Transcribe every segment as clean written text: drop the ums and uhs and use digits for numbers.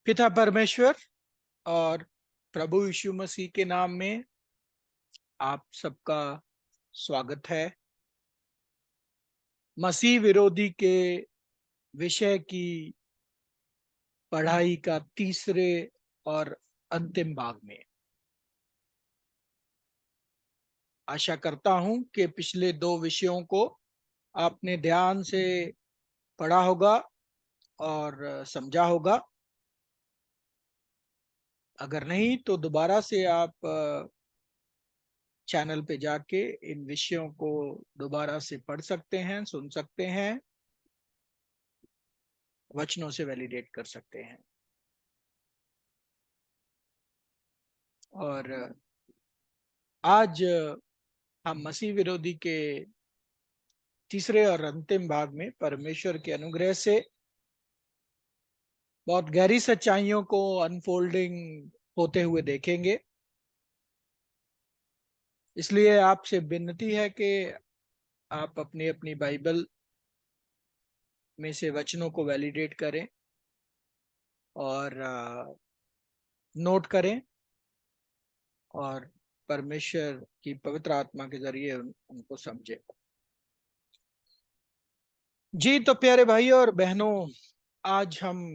पिता परमेश्वर और प्रभु यीशु मसीह के नाम में आप सबका स्वागत है। मसीह विरोधी के विषय की पढ़ाई का तीसरे और अंतिम भाग में आशा करता हूं कि पिछले दो विषयों को आपने ध्यान से पढ़ा होगा और समझा होगा। अगर नहीं तो दोबारा से आप चैनल पे जाके इन विषयों को दोबारा से पढ़ सकते हैं, सुन सकते हैं, वचनों से वैलिडेट कर सकते हैं। और आज हम मसीह विरोधी के तीसरे और अंतिम भाग में परमेश्वर के अनुग्रह से बहुत गहरी सच्चाइयों को अनफोल्डिंग होते हुए देखेंगे। इसलिए आपसे विनती है कि आप अपनी अपनी बाइबल में से वचनों को वैलिडेट करें और नोट करें और परमेश्वर की पवित्र आत्मा के जरिए उनको समझें। जी तो प्यारे भाइयों और बहनों, आज हम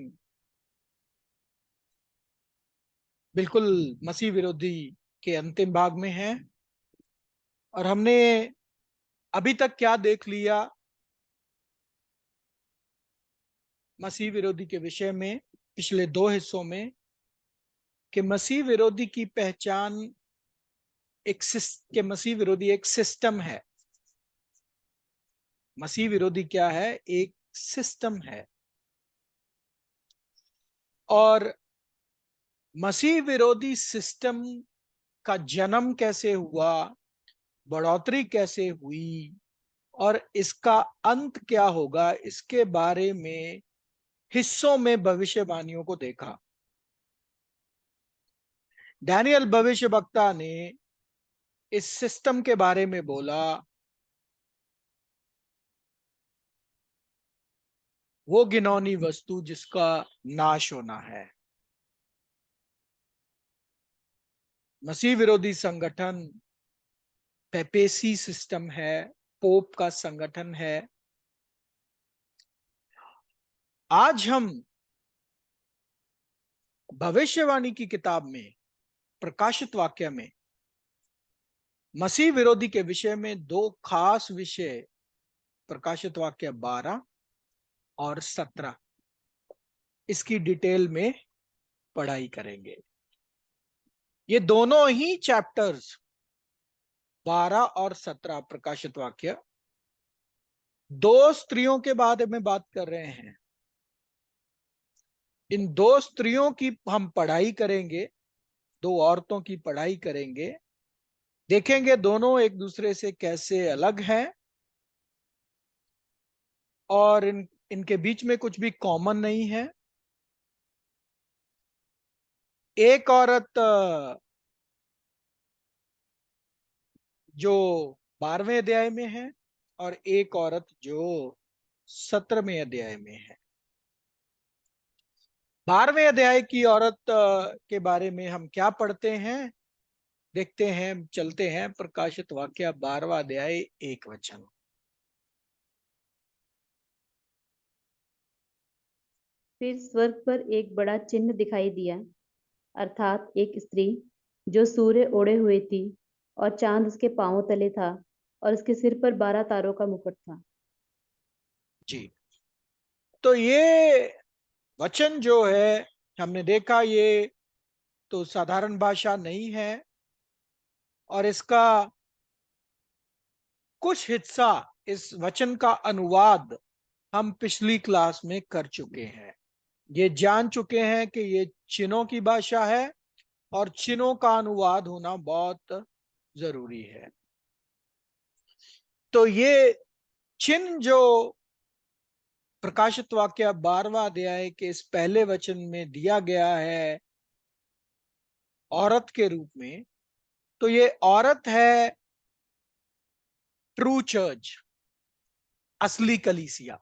बिल्कुल मसीह विरोधी के अंतिम भाग में हैं और हमने अभी तक क्या देख लिया मसीह विरोधी के विषय में पिछले दो हिस्सों में, कि मसीह विरोधी की पहचान मसीह विरोधी एक सिस्टम है। मसीह विरोधी क्या है? एक सिस्टम है। और मसीह विरोधी सिस्टम का जन्म कैसे हुआ, बढ़ोतरी कैसे हुई और इसका अंत क्या होगा, इसके बारे में हिस्सों में भविष्यवाणियों को देखा। डैनियल भविष्यवक्ता ने इस सिस्टम के बारे में बोला, वो घिनौनी वस्तु जिसका नाश होना है। मसीह विरोधी संगठन पेपेसी सिस्टम है, पोप का संगठन है। आज हम भविष्यवाणी की किताब में प्रकाशित वाक्य में मसीह विरोधी के विषय में दो खास विषय, प्रकाशित वाक्य 12 और 17, इसकी डिटेल में पढ़ाई करेंगे। ये दोनों ही चैप्टर्स 12 और 17 प्रकाशित वाक्य दो स्त्रियों के बारे में बात कर रहे हैं। इन दो स्त्रियों की हम पढ़ाई करेंगे, दो औरतों की पढ़ाई करेंगे, देखेंगे दोनों एक दूसरे से कैसे अलग हैं और इनके बीच में कुछ भी कॉमन नहीं है। एक औरत जो 12वें अध्याय में है और एक औरत जो 17वें अध्याय में है। 12वें अध्याय की औरत के बारे में हम क्या पढ़ते हैं, देखते हैं, चलते हैं। प्रकाशित वाक्य 12वां अध्याय 1 वचन। फिर स्वर्ग पर एक बड़ा चिन्ह दिखाई दिया, अर्थात एक स्त्री जो सूर्य ओढ़े हुए थी और चांद उसके पांवों तले था और उसके सिर पर 12 तारों का मुकुट था। जी, तो ये वचन जो है हमने देखा, ये तो साधारण भाषा नहीं है और इसका कुछ हिस्सा, इस वचन का अनुवाद हम पिछली क्लास में कर चुके हैं। ये जान चुके हैं कि ये चिन्हों की भाषा है और चिन्हों का अनुवाद होना बहुत जरूरी है। तो ये चिन्ह जो प्रकाशित वाक्य 12वां अध्याय के इस पहले वचन में दिया गया है औरत के रूप में, तो ये औरत है ट्रू चर्च, असली कलीसिया।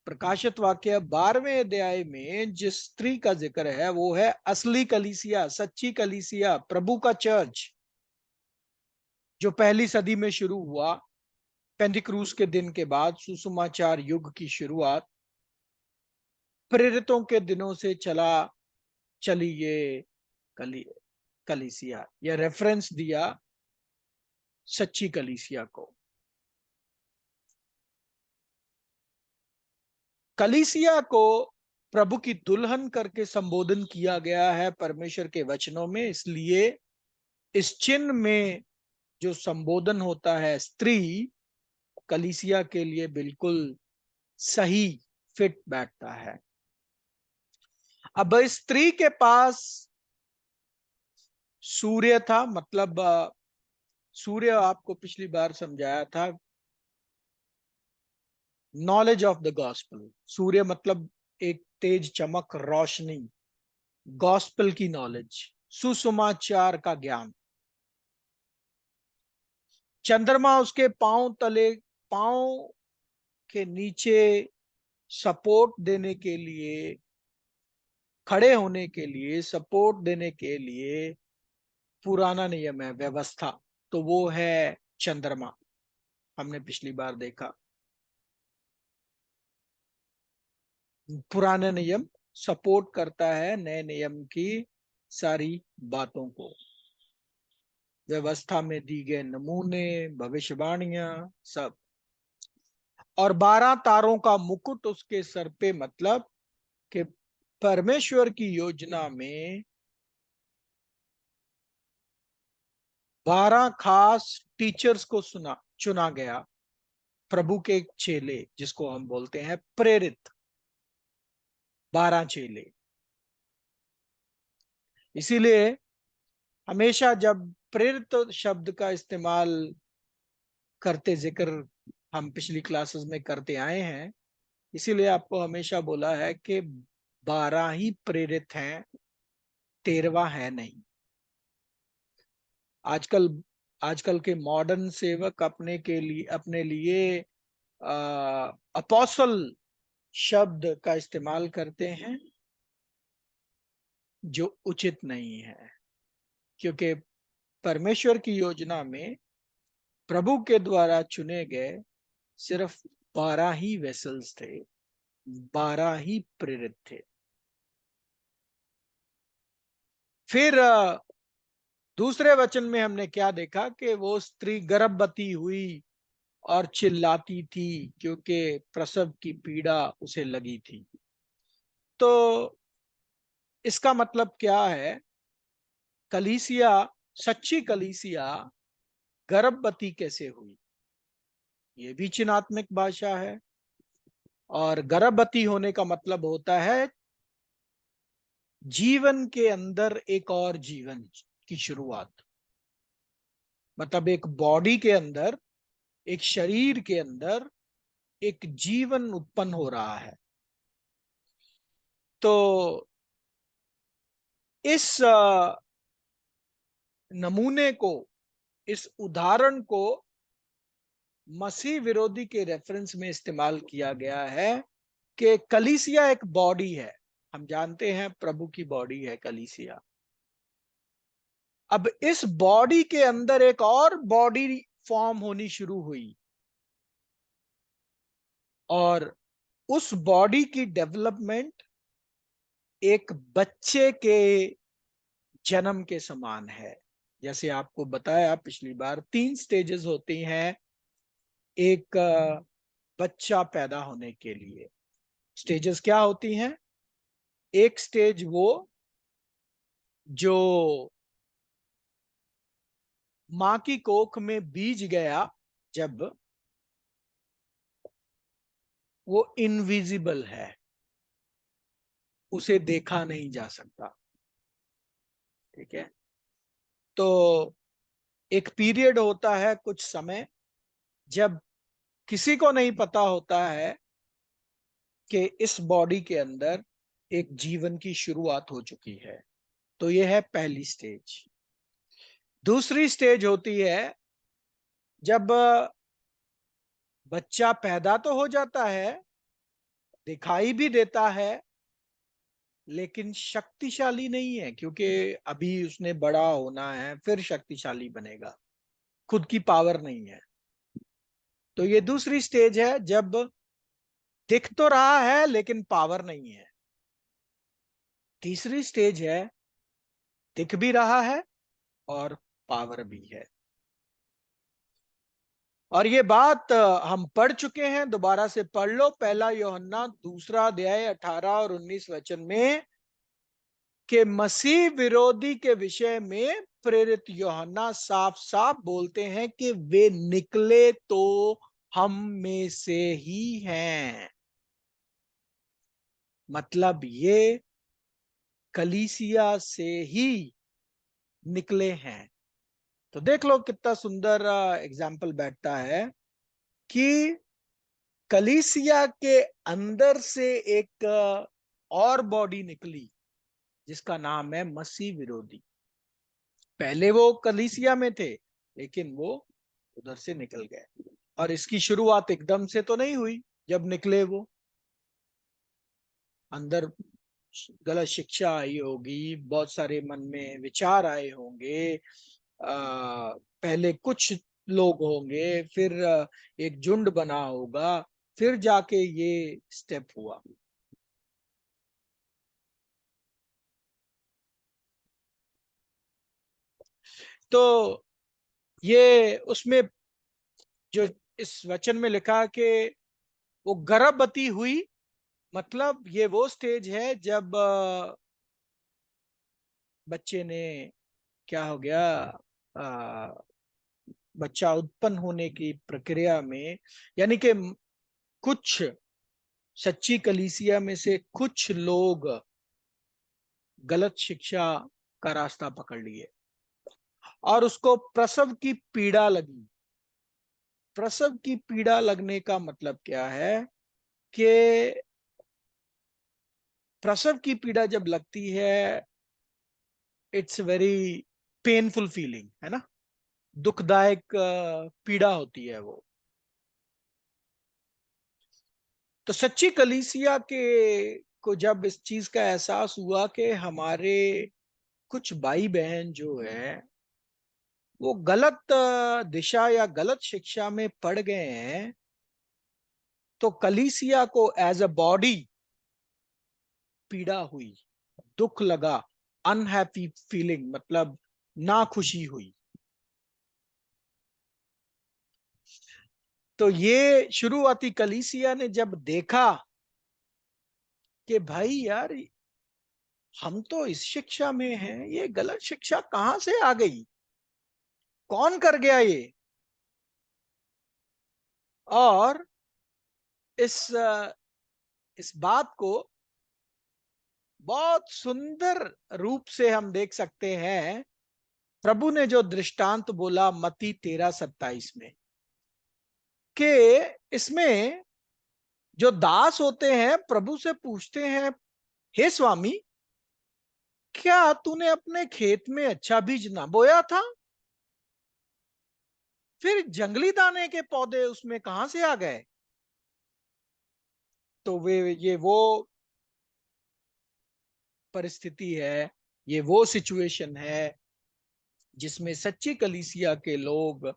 प्रकाशित वाक्य 12वें अध्याय में जिस स्त्री का जिक्र है वो है असली कलीसिया, सच्ची कलीसिया, प्रभु का चर्च, जो पहली सदी में शुरू हुआ, पेंटिक्रूस के दिन के बाद सुसमाचार युग की शुरुआत, प्रेरितों के दिनों से चली ये कलीसिया। यह रेफरेंस दिया सच्ची कलीसिया को। कलीसिया को प्रभु की दुल्हन करके संबोधन किया गया है परमेश्वर के वचनों में, इसलिए इस चिन्ह में जो संबोधन होता है स्त्री, कलीसिया के लिए बिल्कुल सही फिट बैठता है। अब इस स्त्री के पास सूर्य था, मतलब सूर्य आपको पिछली बार समझाया था, नॉलेज ऑफ द गॉस्पेल। सूर्य मतलब एक तेज चमक, रोशनी, गॉस्पेल की नॉलेज, सुसमाचार का ज्ञान। चंद्रमा उसके पांव तले, पांव के नीचे सपोर्ट देने के लिए, खड़े होने के लिए, सपोर्ट देने के लिए पुराना नियम है, व्यवस्था, तो वो है चंद्रमा। हमने पिछली बार देखा पुराना नियम सपोर्ट करता है नए नियम की सारी बातों को, व्यवस्था में दी गए नमूने, भविष्यवाणियां, सब। और 12 तारों का मुकुट उसके सर पे, मतलब कि परमेश्वर की योजना में 12 खास टीचर्स को चुना गया, प्रभु के चेले, जिसको हम बोलते हैं प्रेरित, 12 चेले। इसीलिए हमेशा जब प्रेरित शब्द का इस्तेमाल करते जिक्र हम पिछली क्लासेस में करते आए हैं, इसीलिए आपको हमेशा बोला है कि 12 ही प्रेरित हैं, 13वां है नहीं। आजकल आजकल के मॉडर्न सेवक अपने लिए अपोस्टल शब्द का इस्तेमाल करते हैं, जो उचित नहीं है, क्योंकि परमेश्वर की योजना में प्रभु के द्वारा चुने गए सिर्फ 12 ही वेसल्स थे, 12 ही प्रेरित थे। फिर दूसरे वचन में हमने क्या देखा कि वो स्त्री गर्भवती हुई और चिल्लाती थी क्योंकि प्रसव की पीड़ा उसे लगी थी। तो इसका मतलब क्या है? कलीसिया, सच्ची कलीसिया गर्भवती कैसे हुई? ये भी चिन्हात्मक भाषा है। और गर्भवती होने का मतलब होता है जीवन के अंदर एक और जीवन की शुरुआत, मतलब एक बॉडी के अंदर, एक शरीर के अंदर एक जीवन उत्पन्न हो रहा है। तो इस नमूने को, इस उदाहरण को मसीह विरोधी के रेफरेंस में इस्तेमाल किया गया है कि कलीसिया एक बॉडी है। हम जानते हैं प्रभु की बॉडी है कलीसिया। अब इस बॉडी के अंदर एक और बॉडी फॉर्म होनी शुरू हुई, और उस बॉडी की डेवलपमेंट एक बच्चे के जन्म के समान है। जैसे आपको बताया पिछली बार, 3 स्टेजेस होती हैं एक बच्चा पैदा होने के लिए। स्टेजेस क्या होती हैं? एक स्टेज वो जो मां की कोख में बीज गया, जब वो इनविजिबल है, उसे देखा नहीं जा सकता। ठीक है, तो एक पीरियड होता है, कुछ समय, जब किसी को नहीं पता होता है कि इस बॉडी के अंदर एक जीवन की शुरुआत हो चुकी है। तो यह है पहली स्टेज। दूसरी स्टेज होती है जब बच्चा पैदा तो हो जाता है, दिखाई भी देता है लेकिन शक्तिशाली नहीं है, क्योंकि अभी उसने बड़ा होना है फिर शक्तिशाली बनेगा, खुद की पावर नहीं है। तो ये दूसरी स्टेज है, जब दिख तो रहा है लेकिन पावर नहीं है। तीसरी स्टेज है, दिख भी रहा है और पावर भी है। और ये बात हम पढ़ चुके हैं, दोबारा से पढ़ लो। पहला यूहन्ना दूसरा अध्याय 18 और 19 वचन में कि मसीह विरोधी के विषय में प्रेरित यूहन्ना साफ साफ बोलते हैं कि वे निकले तो हम में से ही हैं। मतलब ये कलीसिया से ही निकले हैं। तो देख लो कितना सुंदर एग्जाम्पल बैठता है कि कलीसिया के अंदर से एक और बॉडी निकली जिसका नाम है मसीह विरोधी। पहले वो कलीसिया में थे लेकिन वो उधर से निकल गए। और इसकी शुरुआत एकदम से तो नहीं हुई। जब निकले वो, अंदर गलत शिक्षा आई होगी, बहुत सारे मन में विचार आए होंगे, पहले कुछ लोग होंगे, फिर एक झुंड बना होगा, फिर जाके ये स्टेप हुआ। तो ये उसमें जो इस वचन में लिखा कि वो गर्भवती हुई, मतलब ये वो स्टेज है जब बच्चे ने, क्या हो गया, अ, बच्चा उत्पन्न होने की प्रक्रिया में, यानी कि कुछ सच्ची कलीसिया में से कुछ लोग गलत शिक्षा का रास्ता पकड़ लिए और उसको प्रसव की पीड़ा लगी। प्रसव की पीड़ा लगने का मतलब क्या है कि प्रसव की पीड़ा जब लगती है, इट्स वेरी पेनफुल फीलिंग, है ना, दुखदायक पीड़ा होती है वो। तो सच्ची कलीसिया के को जब इस चीज का एहसास हुआ कि हमारे कुछ भाई बहन जो है वो गलत दिशा या गलत शिक्षा में पड़ गए हैं, तो कलीसिया को एज अ बॉडी पीड़ा हुई, दुख लगा, अनहैप्पी फीलिंग, मतलब ना खुशी हुई। तो ये शुरुआती कलीसिया ने जब देखा कि भाई यार, हम तो इस शिक्षा में हैं, ये गलत शिक्षा कहां से आ गई, कौन कर गया ये। और इस बात को बहुत सुंदर रूप से हम देख सकते हैं, प्रभु ने जो दृष्टांत बोला मत्ती 13:27 में, कि इसमें जो दास होते हैं प्रभु से पूछते हैं, हे स्वामी, क्या तूने अपने खेत में अच्छा बीज ना बोया था, फिर जंगली दाने के पौधे उसमें कहां से आ गए। तो वे ये वो परिस्थिति है, ये वो सिचुएशन है जिसमें सच्ची कलीसिया के लोग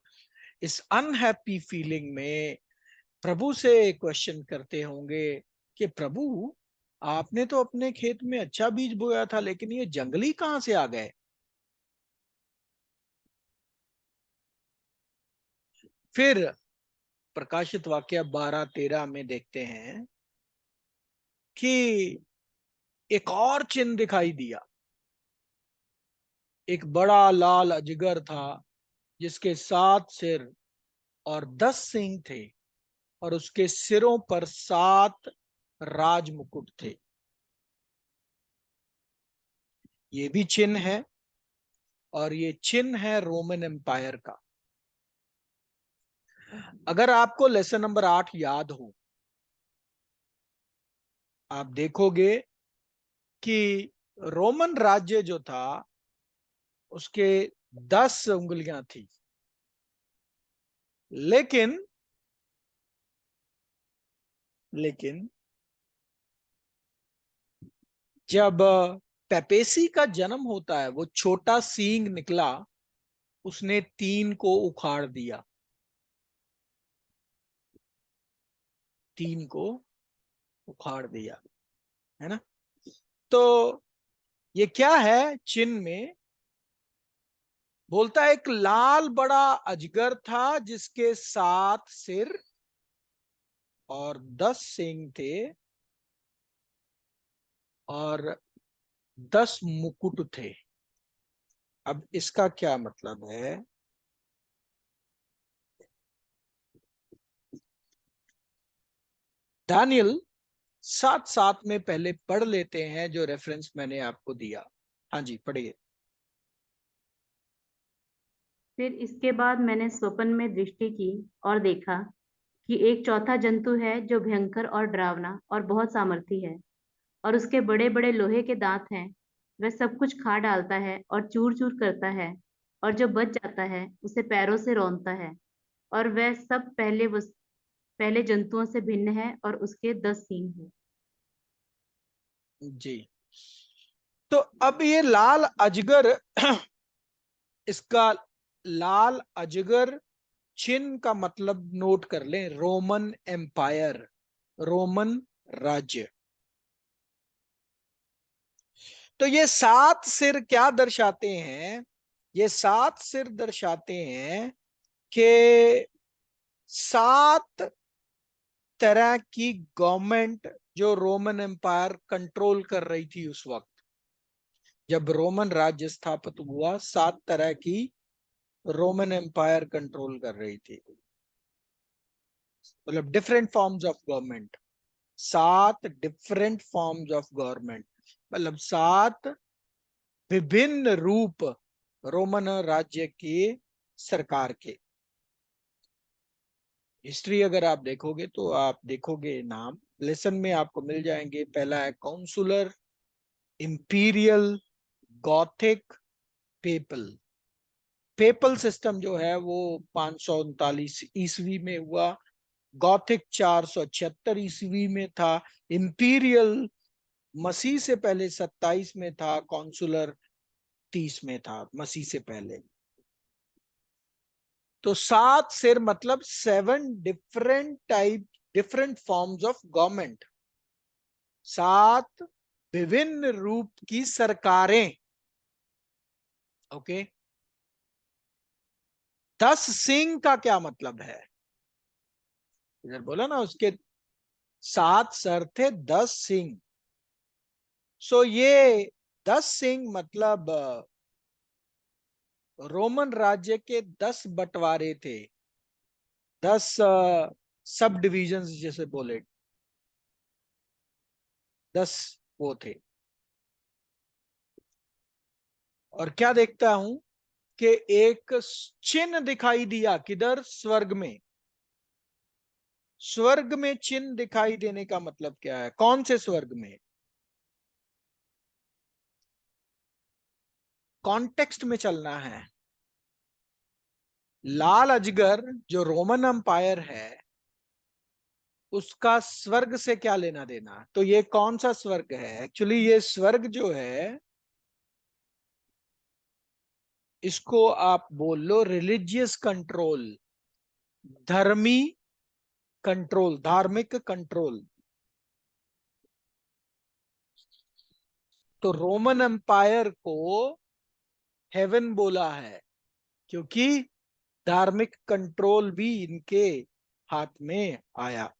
इस अनहैप्पी फीलिंग में प्रभु से क्वेश्चन करते होंगे कि प्रभु, आपने तो अपने खेत में अच्छा बीज बोया था लेकिन ये जंगली कहां से आ गए। फिर प्रकाशित वाक्य 12:13 में देखते हैं कि एक और चिन्ह दिखाई दिया। एक बड़ा लाल अजगर था जिसके 7 सिर और 10 सींग थे, और उसके सिरों पर 7 राज मुकुट थे। ये भी चिन्ह है, और ये चिन्ह है रोमन एम्पायर का। अगर आपको लेसन नंबर 8 याद हो, आप देखोगे कि रोमन राज्य जो था उसके 10 उंगलियां थी, लेकिन लेकिन जब पेपेसी का जन्म होता है, वो छोटा सींग निकला, उसने 3 को उखाड़ दिया, 3 को उखाड़ दिया, है ना। तो ये क्या है चिन्ह में? बोलता है एक लाल बड़ा अजगर था जिसके 7 सिर और 10 सींग थे और 10 मुकुट थे। अब इसका क्या मतलब है? दानियल 7:7 में पहले पढ़ लेते हैं, जो रेफरेंस मैंने आपको दिया। हाँ जी, पढ़िए। फिर इसके बाद मैंने स्वप्न में दृष्टि की और देखा कि एक चौथा जंतु है जो भयंकर और डरावना और बहुत सामर्थी है, और उसके बड़े बड़े लोहे के दांत हैं। वह सब कुछ खा डालता है और चूर चूर करता है, और जो बच जाता है उसे पैरों से रौंदता है। और वह सब पहले जंतुओं से भिन्न है, और उसके 10 सींग हैं। जी, तो अब ये लाल अजगर इसका लाल अजगर चिन्ह का मतलब नोट कर लें, रोमन एम्पायर, रोमन राज्य। तो ये 7 सिर क्या दर्शाते हैं? ये 7 सिर दर्शाते हैं कि 7 तरह की गवर्नमेंट जो रोमन एम्पायर कंट्रोल कर रही थी उस वक्त, जब रोमन राज्य स्थापित हुआ, 7 तरह की रोमन एम्पायर कंट्रोल कर रही थी, मतलब different forms of government. 7 different forms of government, मतलब 7 विभिन्न रूप रोमन राज्य की सरकार के। हिस्ट्री अगर आप देखोगे तो आप देखोगे नाम लेसन में आपको मिल जाएंगे। पहला है consular, imperial, gothic, papal. Papal system जो है वो 539 ईस्वी में हुआ, गॉथिक 476 ईस्वी में था, इंपीरियल मसीह से पहले 27 में था, कॉन्सुलर 30 में था मसीह से पहले। तो 7 सिर मतलब 7 different type, different forms of government, 7 विभिन्न रूप की सरकारें। ओके। 10 सिंह का क्या मतलब है? इधर बोला ना, उसके 7 सर थे, 10 सिंह। सो ये 10 सिंह मतलब रोमन राज्य के 10 बंटवारे थे, 10 सब डिविजन्स जैसे बोले, 10 वो थे। और क्या देखता हूं कि एक चिन्ह दिखाई दिया, किधर? स्वर्ग में। स्वर्ग में चिन्ह दिखाई देने का मतलब क्या है? कौन से स्वर्ग में? कॉन्टेक्स्ट में चलना है। लाल अजगर जो रोमन अंपायर है, उसका स्वर्ग से क्या लेना देना? तो ये कौन सा स्वर्ग है? एक्चुअली ये स्वर्ग जो है, इसको आप बोल लो रिलीजियस कंट्रोल, धर्मी कंट्रोल, धार्मिक कंट्रोल। तो रोमन एम्पायर को हेवन बोला है, क्योंकि धार्मिक कंट्रोल भी इनके हाथ में आया।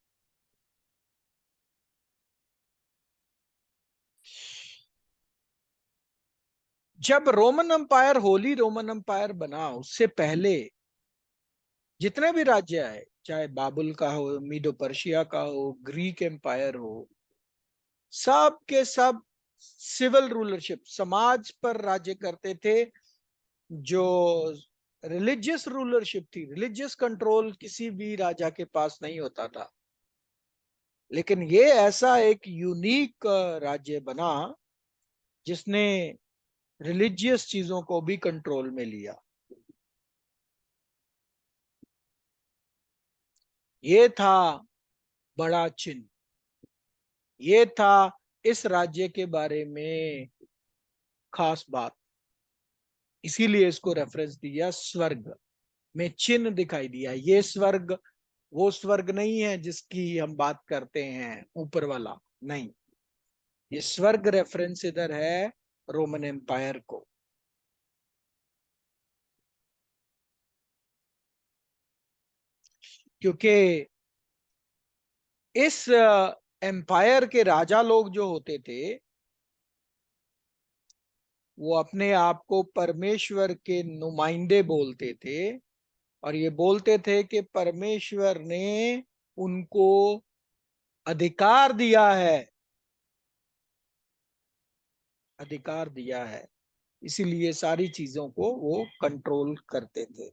जब Roman Empire Holy Roman Empire बना, उससे पहले जितने भी राज्य आए, चाहे बाबुल का हो, मीडो पर्शिया का हो, ग्रीक एम्पायर हो, सब के सब सिविल रूलरशिप, समाज पर राज्य करते थे। जो रिलीजियस रूलरशिप थी, रिलीजियस कंट्रोल किसी भी राजा के पास नहीं होता था। लेकिन ये ऐसा एक यूनिक राज्य बना जिसने रिलीजियस चीजों को भी कंट्रोल में लिया। ये था बड़ा चिन्ह, ये था इस राज्य के बारे में खास बात, इसीलिए इसको रेफरेंस दिया। स्वर्ग में चिन्ह दिखाई दिया। ये स्वर्ग वो स्वर्ग नहीं है जिसकी हम बात करते हैं, ऊपर वाला नहीं। ये स्वर्ग रेफरेंस इधर है रोमन एम्पायर को। क्योंकि इस एम्पायर के राजा लोग जो होते थे, वो अपने आप को परमेश्वर के नुमाइंदे बोलते थे, और ये बोलते थे कि परमेश्वर ने उनको अधिकार दिया है, अधिकार दिया है, इसीलिए सारी चीजों को वो कंट्रोल करते थे।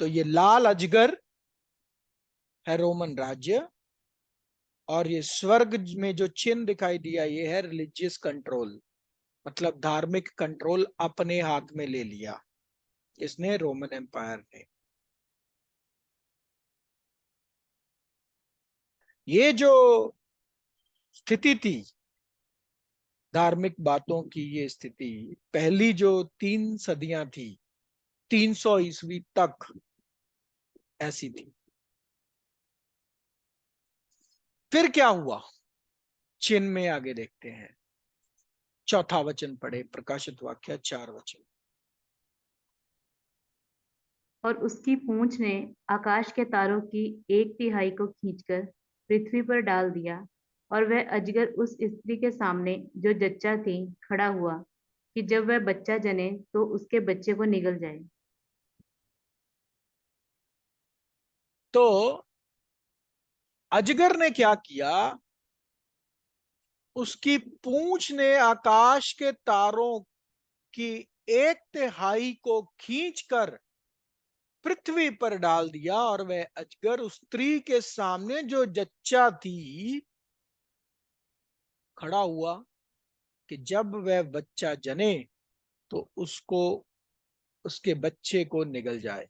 तो ये लाल अजगर है रोमन राज्य, और ये स्वर्ग में जो चिन्ह दिखाई दिया ये है रिलीजियस कंट्रोल, मतलब धार्मिक कंट्रोल अपने हाथ में ले लिया इसने, रोमन एम्पायर ने। ये जो स्थिति थी धार्मिक बातों की, ये स्थिति पहली जो 3 सदियां थी, 300 ईस्वी तक ऐसी थी। फिर क्या हुआ, चिन्ह में आगे देखते हैं। चौथा वचन पढ़े, प्रकाशित वाक्य 4 वचन। और उसकी पूंछ ने आकाश के तारों की 1/3 को खींचकर पृथ्वी पर डाल दिया, और वह अजगर उस स्त्री के सामने जो जच्चा थी खड़ा हुआ, कि जब वह बच्चा जने तो उसके बच्चे को निगल जाए। तो अजगर ने क्या किया, उसकी पूंछ ने आकाश के तारों की 1/3 को खींचकर पृथ्वी पर डाल दिया, और वह अजगर उस स्त्री के सामने जो जच्चा थी खड़ा हुआ, कि जब वह बच्चा जने तो उसको, उसके बच्चे को निगल जाए।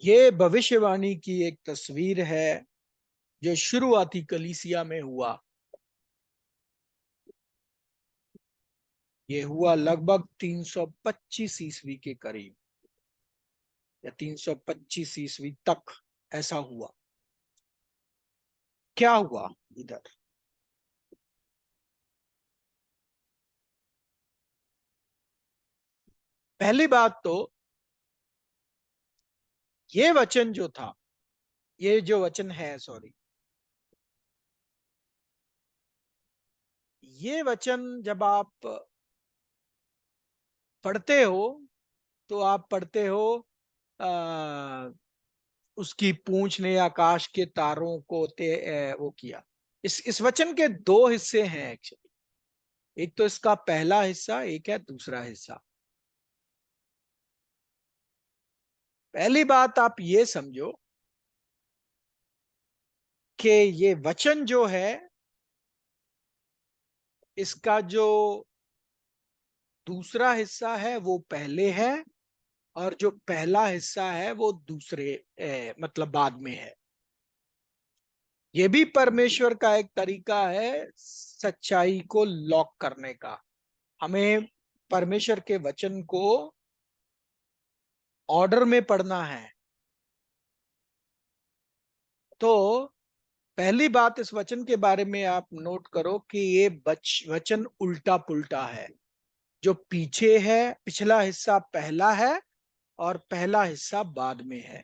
ये भविष्यवाणी की एक तस्वीर है जो शुरुआती कलीसिया में हुआ। ये हुआ लगभग 325 ईस्वी के करीब, या 325 ईस्वी तक ऐसा हुआ। क्या हुआ इधर, पहली बात तो ये वचन जो था, ये जो वचन है, सॉरी, ये वचन जब आप पढ़ते हो तो आप पढ़ते हो आ, उसकी पूंछ ने आकाश के तारों को वो किया। इस वचन के 2 हिस्से हैं एक्चुअली। एक तो इसका पहला हिस्सा, एक है दूसरा हिस्सा। पहली बात आप ये समझो कि ये वचन जो है, इसका जो दूसरा हिस्सा है वो पहले है, और जो पहला हिस्सा है वो दूसरे मतलब बाद में है। ये भी परमेश्वर का एक तरीका है सच्चाई को लॉक करने का। हमें परमेश्वर के वचन को ऑर्डर में पढ़ना है। तो पहली बात इस वचन के बारे में आप नोट करो कि ये वचन उल्टा पुल्टा है। जो पीछे है, पिछला हिस्सा पहला है और पहला हिस्सा बाद में है।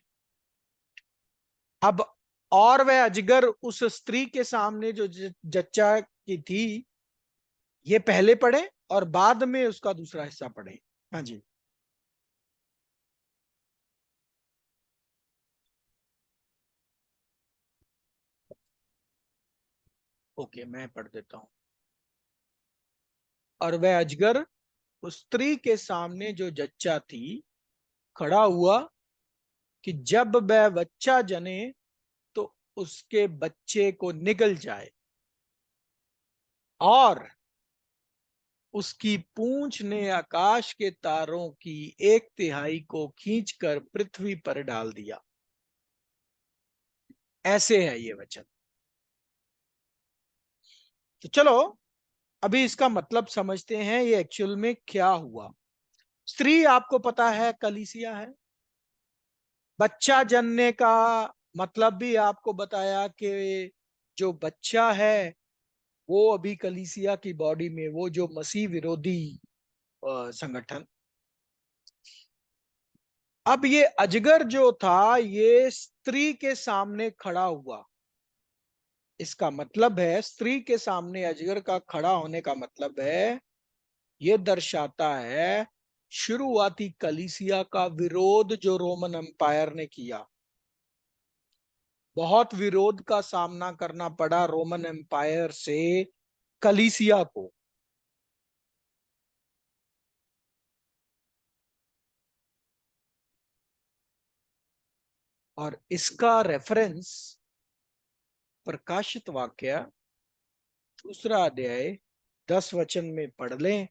अब और वह अजगर उस स्त्री के सामने जो जच्चा की थी, ये पहले पढ़े और बाद में उसका दूसरा हिस्सा पढ़े। हाँ जी, ओके, मैं पढ़ देता हूं। और वह अजगर उस स्त्री के सामने जो जच्चा थी खड़ा हुआ, कि जब वह बच्चा जने तो उसके बच्चे को निगल जाए, और उसकी पूंछ ने आकाश के तारों की 1/3 को खींचकर पृथ्वी पर डाल दिया। ऐसे है ये वचन। तो चलो अभी इसका मतलब समझते हैं, ये एक्चुअल में क्या हुआ। स्त्री आपको पता है कलीसिया है। बच्चा जनने का मतलब भी आपको बताया कि जो बच्चा है वो अभी कलीसिया की बॉडी में, वो जो मसीह विरोधी संगठन। अब ये अजगर जो था ये स्त्री के सामने खड़ा हुआ। इसका मतलब है स्त्री के सामने अजगर का खड़ा होने का मतलब है, ये दर्शाता है शुरुआती कलीसिया का विरोध जो रोमन एम्पायर ने किया। बहुत विरोध का सामना करना पड़ा रोमन एम्पायर से कलीसिया को। और इसका रेफरेंस प्रकाशित वाक्य 2 अध्याय 10 वचन में पढ़ लें।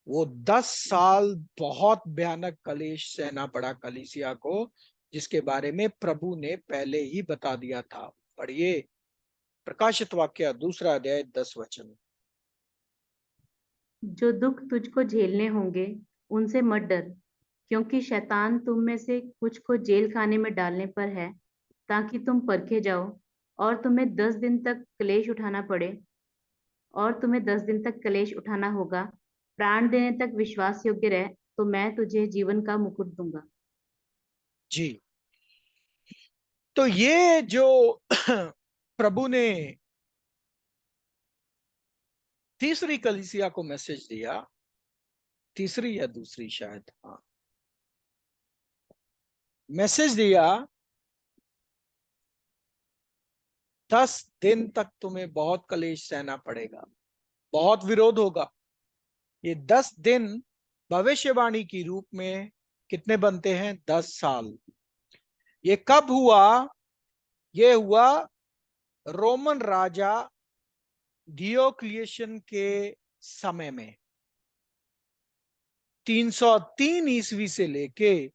वो 10 साल बहुत भयानक कलेश सहना पड़ा कलीसिया को, जिसके बारे में प्रभु ने पहले ही बता दिया था। पढ़िए प्रकाशित वाक्य 2 अध्याय 10 वचन। जो दुख तुझको झेलने होंगे उनसे मत डर, क्योंकि शैतान तुम में से कुछ को जेल खाने में डालने पर है, ताकि तुम परखे जाओ और तुम्हें 10 दिन तक क्लेश उठाना पड़े। और तुम्हें 10 दिन तक क्लेश उठाना होगा। प्राण देने तक विश्वास योग्य रह, तो मैं तुझे जीवन का मुकुट दूंगा। जी, तो ये जो प्रभु ने तीसरी कलीसिया को मैसेज दिया, तीसरी या दूसरी शायद, हाँ, मैसेज दिया 10 दिन तक तुम्हें बहुत कलेश सहना पड़ेगा, बहुत विरोध होगा। ये 10 दिन भविष्यवाणी की रूप में कितने बनते हैं? 10 साल। ये कब हुआ? ये हुआ रोमन राजा डियोक्लियन के समय में, 303 ईस्वी से लेके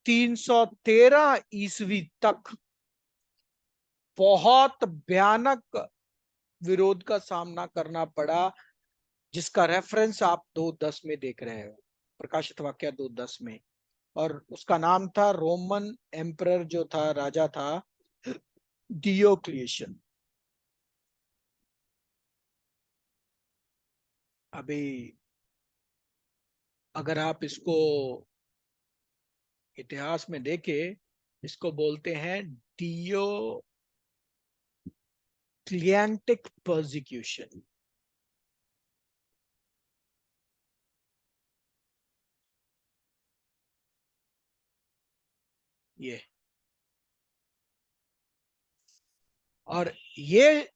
313 ईस्वी तक बहुत भयानक विरोध का सामना करना पड़ा, जिसका रेफरेंस आप 2:10 में देख रहे हो, प्रकाशित वाक्य 2:10 में। और उसका नाम था रोमन एम्परर जो था, राजा था डियोक्लियन। अभी अगर आप इसको इतिहास में देखें, इसको बोलते हैं डियोक्लियांटिक परसिक्यूशन। ये और ये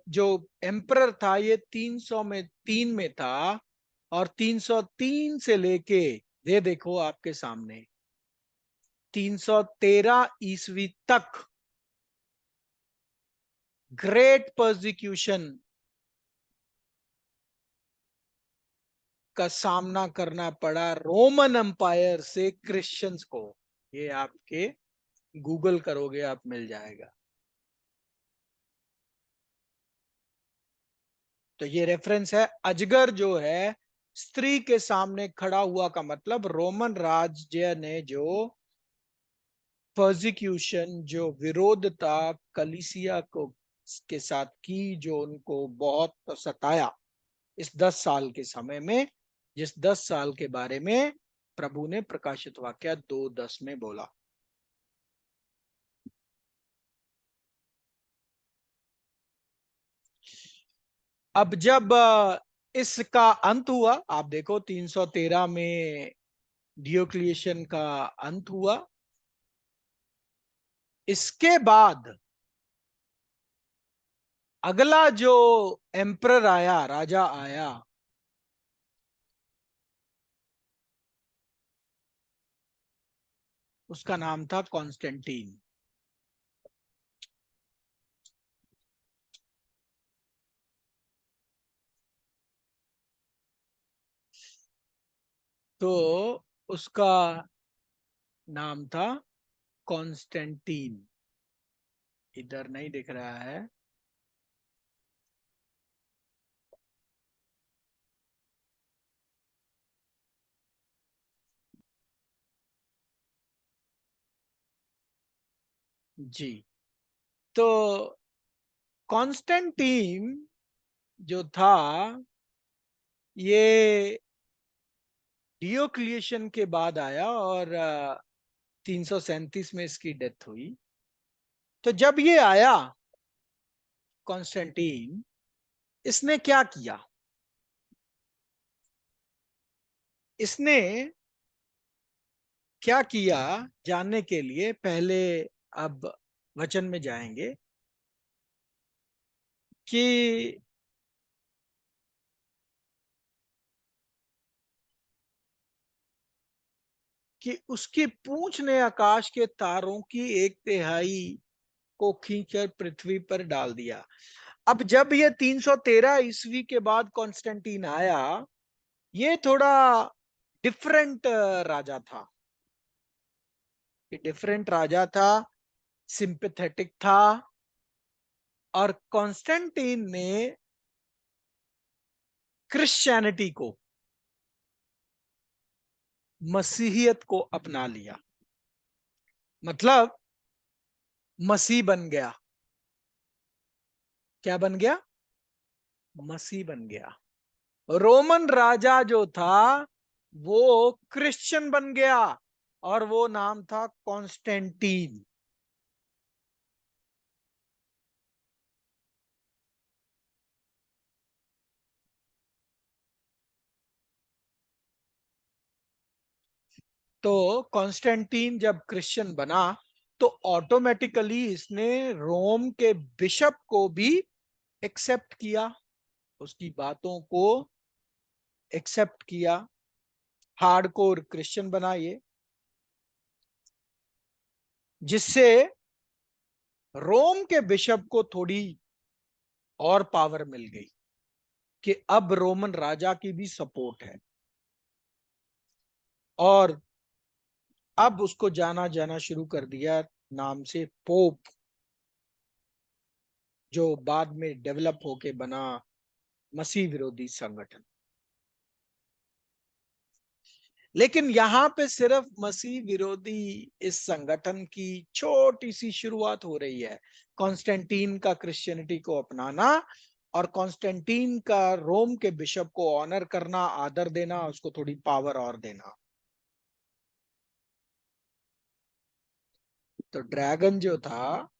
जो एम्परर था ये 303 में था, और 303 से लेके ये देखो आपके सामने 313 ईस्वी तक ग्रेट परसिक्यूशन का सामना करना पड़ा रोमन एम्पायर से क्रिश्चियंस को। ये आपके गूगल करोगे आप मिल जाएगा। तो ये रेफरेंस है, अजगर जो है स्त्री के सामने खड़ा हुआ का मतलब रोमन राज्य ने जो परसिक्यूशन, जो विरोध था कलीसिया को के साथ की, जो उनको बहुत सताया इस 10 साल के समय में, जिस 10 साल के बारे में प्रभु ने प्रकाशित वाक्य 2:10 में बोला। अब जब इसका अंत हुआ, आप देखो 313 में डियोक्लियन का अंत हुआ। इसके बाद अगला जो एम्परर आया, राजा आया, उसका नाम था कॉन्स्टेंटीन। तो उसका नाम था कॉन्स्टेंटीन। इधर नहीं दिख रहा है। जी। तो कॉन्स्टेंटीन जो था, ये डियोक्लिशियन के बाद आया और 337 में इसकी डेथ हुई। तो जब ये आया कॉन्स्टेंटीन, इसने क्या किया? इसने क्या किया जानने के लिए पहले अब वचन में जाएंगे कि उसकी पूंछ ने आकाश के तारों की 1/3 को खींचकर पृथ्वी पर डाल दिया। अब जब ये 313 ईस्वी के बाद कॉन्स्टेंटीन आया, ये थोड़ा डिफरेंट राजा था। ये डिफरेंट राजा था, सिंपैथेटिक था। और कॉन्स्टेंटीन ने क्रिश्चियनिटी को, मसीहियत को अपना लिया। मतलब मसीह बन गया। क्या बन गया? मसीह बन गया। रोमन राजा जो था वो क्रिश्चियन बन गया, और वो नाम था कॉन्स्टेंटीन। तो कॉन्स्टेंटीन जब क्रिश्चियन बना, तो ऑटोमेटिकली इसने रोम के बिशप को भी एक्सेप्ट किया, उसकी बातों को एक्सेप्ट किया। हार्डकोर क्रिश्चियन बना ये, जिससे रोम के बिशप को थोड़ी और पावर मिल गई कि अब रोमन राजा की भी सपोर्ट है। और अब उसको जाना जाना शुरू कर दिया नाम से पोप, जो बाद में डेवलप होके बना मसीह विरोधी संगठन। लेकिन यहां पे सिर्फ मसीह विरोधी इस संगठन की छोटी सी शुरुआत हो रही है। कॉन्स्टेंटीन का क्रिश्चियनिटी को अपनाना, और कॉन्स्टेंटीन का रोम के बिशप को ऑनर करना, आदर देना, उसको थोड़ी पावर और देना। तो ड्रैगन जो था,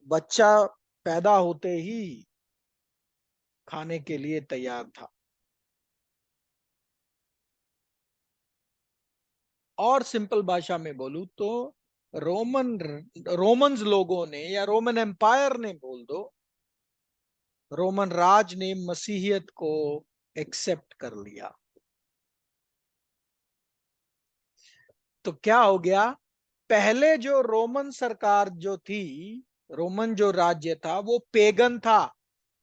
बच्चा पैदा होते ही खाने के लिए तैयार था। और सिंपल भाषा में बोलूं तो रोमन्स लोगों ने, या रोमन एम्पायर ने बोल दो, रोमन राज ने मसीहियत को एक्सेप्ट कर लिया। तो क्या हो गया? पहले जो रोमन सरकार जो थी, रोमन जो राज्य था, वो पेगन था।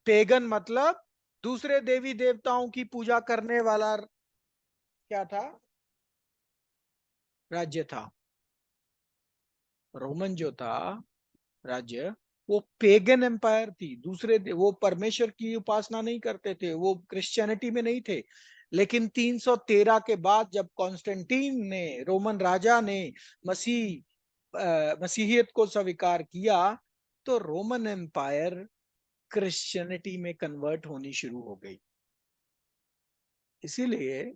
पेगन मतलब दूसरे देवी देवताओं की पूजा करने वाला क्या था? राज्य था। रोमन जो था राज्य, वो पेगन एम्पायर थी। वो परमेश्वर की उपासना नहीं करते थे, वो क्रिश्चियनिटी में नहीं थे। लेकिन 313 के बाद जब कॉन्स्टेंटीन ने, रोमन राजा ने मसीहियत को स्वीकार किया, तो रोमन एम्पायर क्रिश्चियनिटी में कन्वर्ट होनी शुरू हो गई। इसीलिए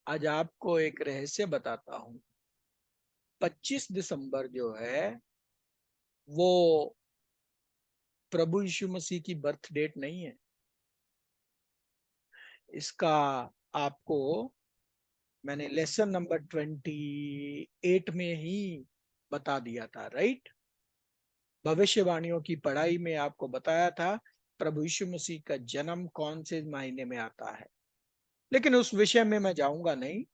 आज आपको एक रहस्य बताता हूं। 25 दिसंबर जो है, वो प्रभु यीशु मसीह की बर्थ डेट नहीं है। इसका आपको मैंने लेसन नंबर 28 में ही बता दिया था, राइट? भविष्यवाणियों की पढ़ाई में आपको बताया था प्रभु यीशु मसीह का जन्म कौन से महीने में आता है। लेकिन उस विषय में मैं जाऊंगा नहीं।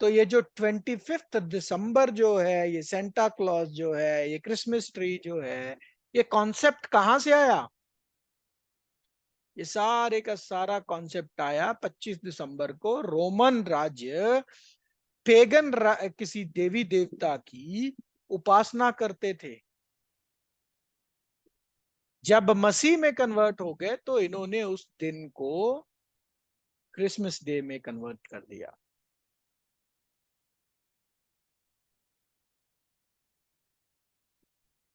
तो ये जो 25 दिसंबर जो है, ये सेंटा क्लॉज जो है, ये क्रिसमस ट्री जो है, ये कॉन्सेप्ट कहां से आया? ये सारे का सारा कॉन्सेप्ट आया 25 दिसंबर को। रोमन राज्य किसी देवी देवता की उपासना करते थे। जब मसीह में कन्वर्ट हो गए तो इन्होंने उस दिन को क्रिसमस डे में कन्वर्ट कर दिया।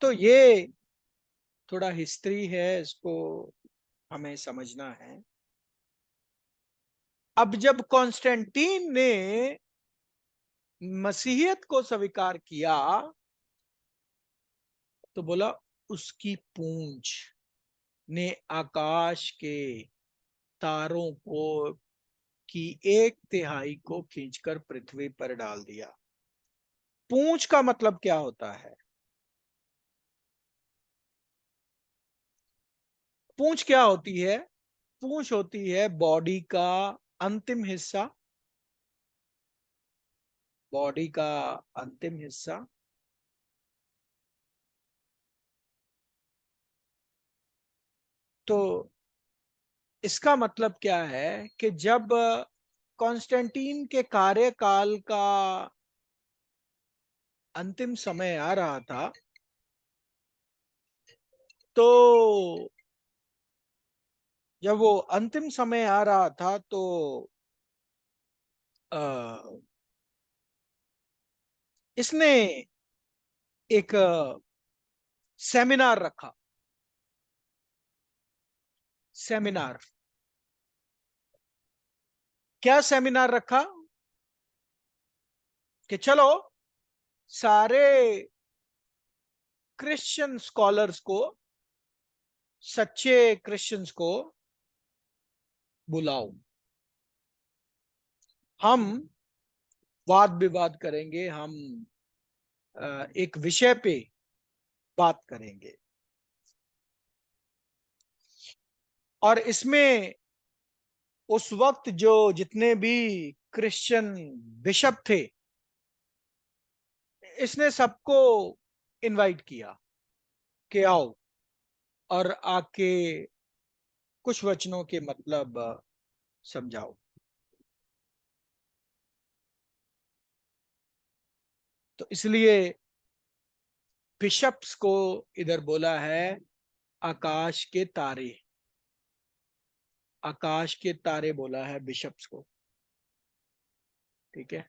तो ये थोड़ा हिस्ट्री है, इसको हमें समझना है। अब जब कॉन्स्टेंटीन ने मसीहियत को स्वीकार किया तो बोला उसकी पूंछ ने आकाश के तारों को की 1/3 को खींचकर पृथ्वी पर डाल दिया। पूंछ का मतलब क्या होता है? पूंछ क्या होती है? पूंछ होती है बॉडी का अंतिम हिस्सा। बॉडी का अंतिम हिस्सा। तो इसका मतलब क्या है कि जब कॉन्स्टेंटीन के कार्यकाल का अंतिम समय आ रहा था तो जब वो अंतिम समय आ रहा था तो इसने एक सेमिनार रखा। सेमिनार, क्या सेमिनार रखा? कि चलो सारे क्रिश्चियन स्कॉलर्स को, सच्चे क्रिश्चियंस को बुलाओ, हम वाद विवाद करेंगे, हम एक विषय पे बात करेंगे। और इसमें उस वक्त जो जितने भी क्रिश्चियन बिशप थे, इसने सबको इनवाइट किया कि आओ और आके कुछ वचनों के मतलब समझाओ। तो इसलिए बिशप्स को इधर बोला है आकाश के तारे। आकाश के तारे बोला है बिशप्स को। ठीक है,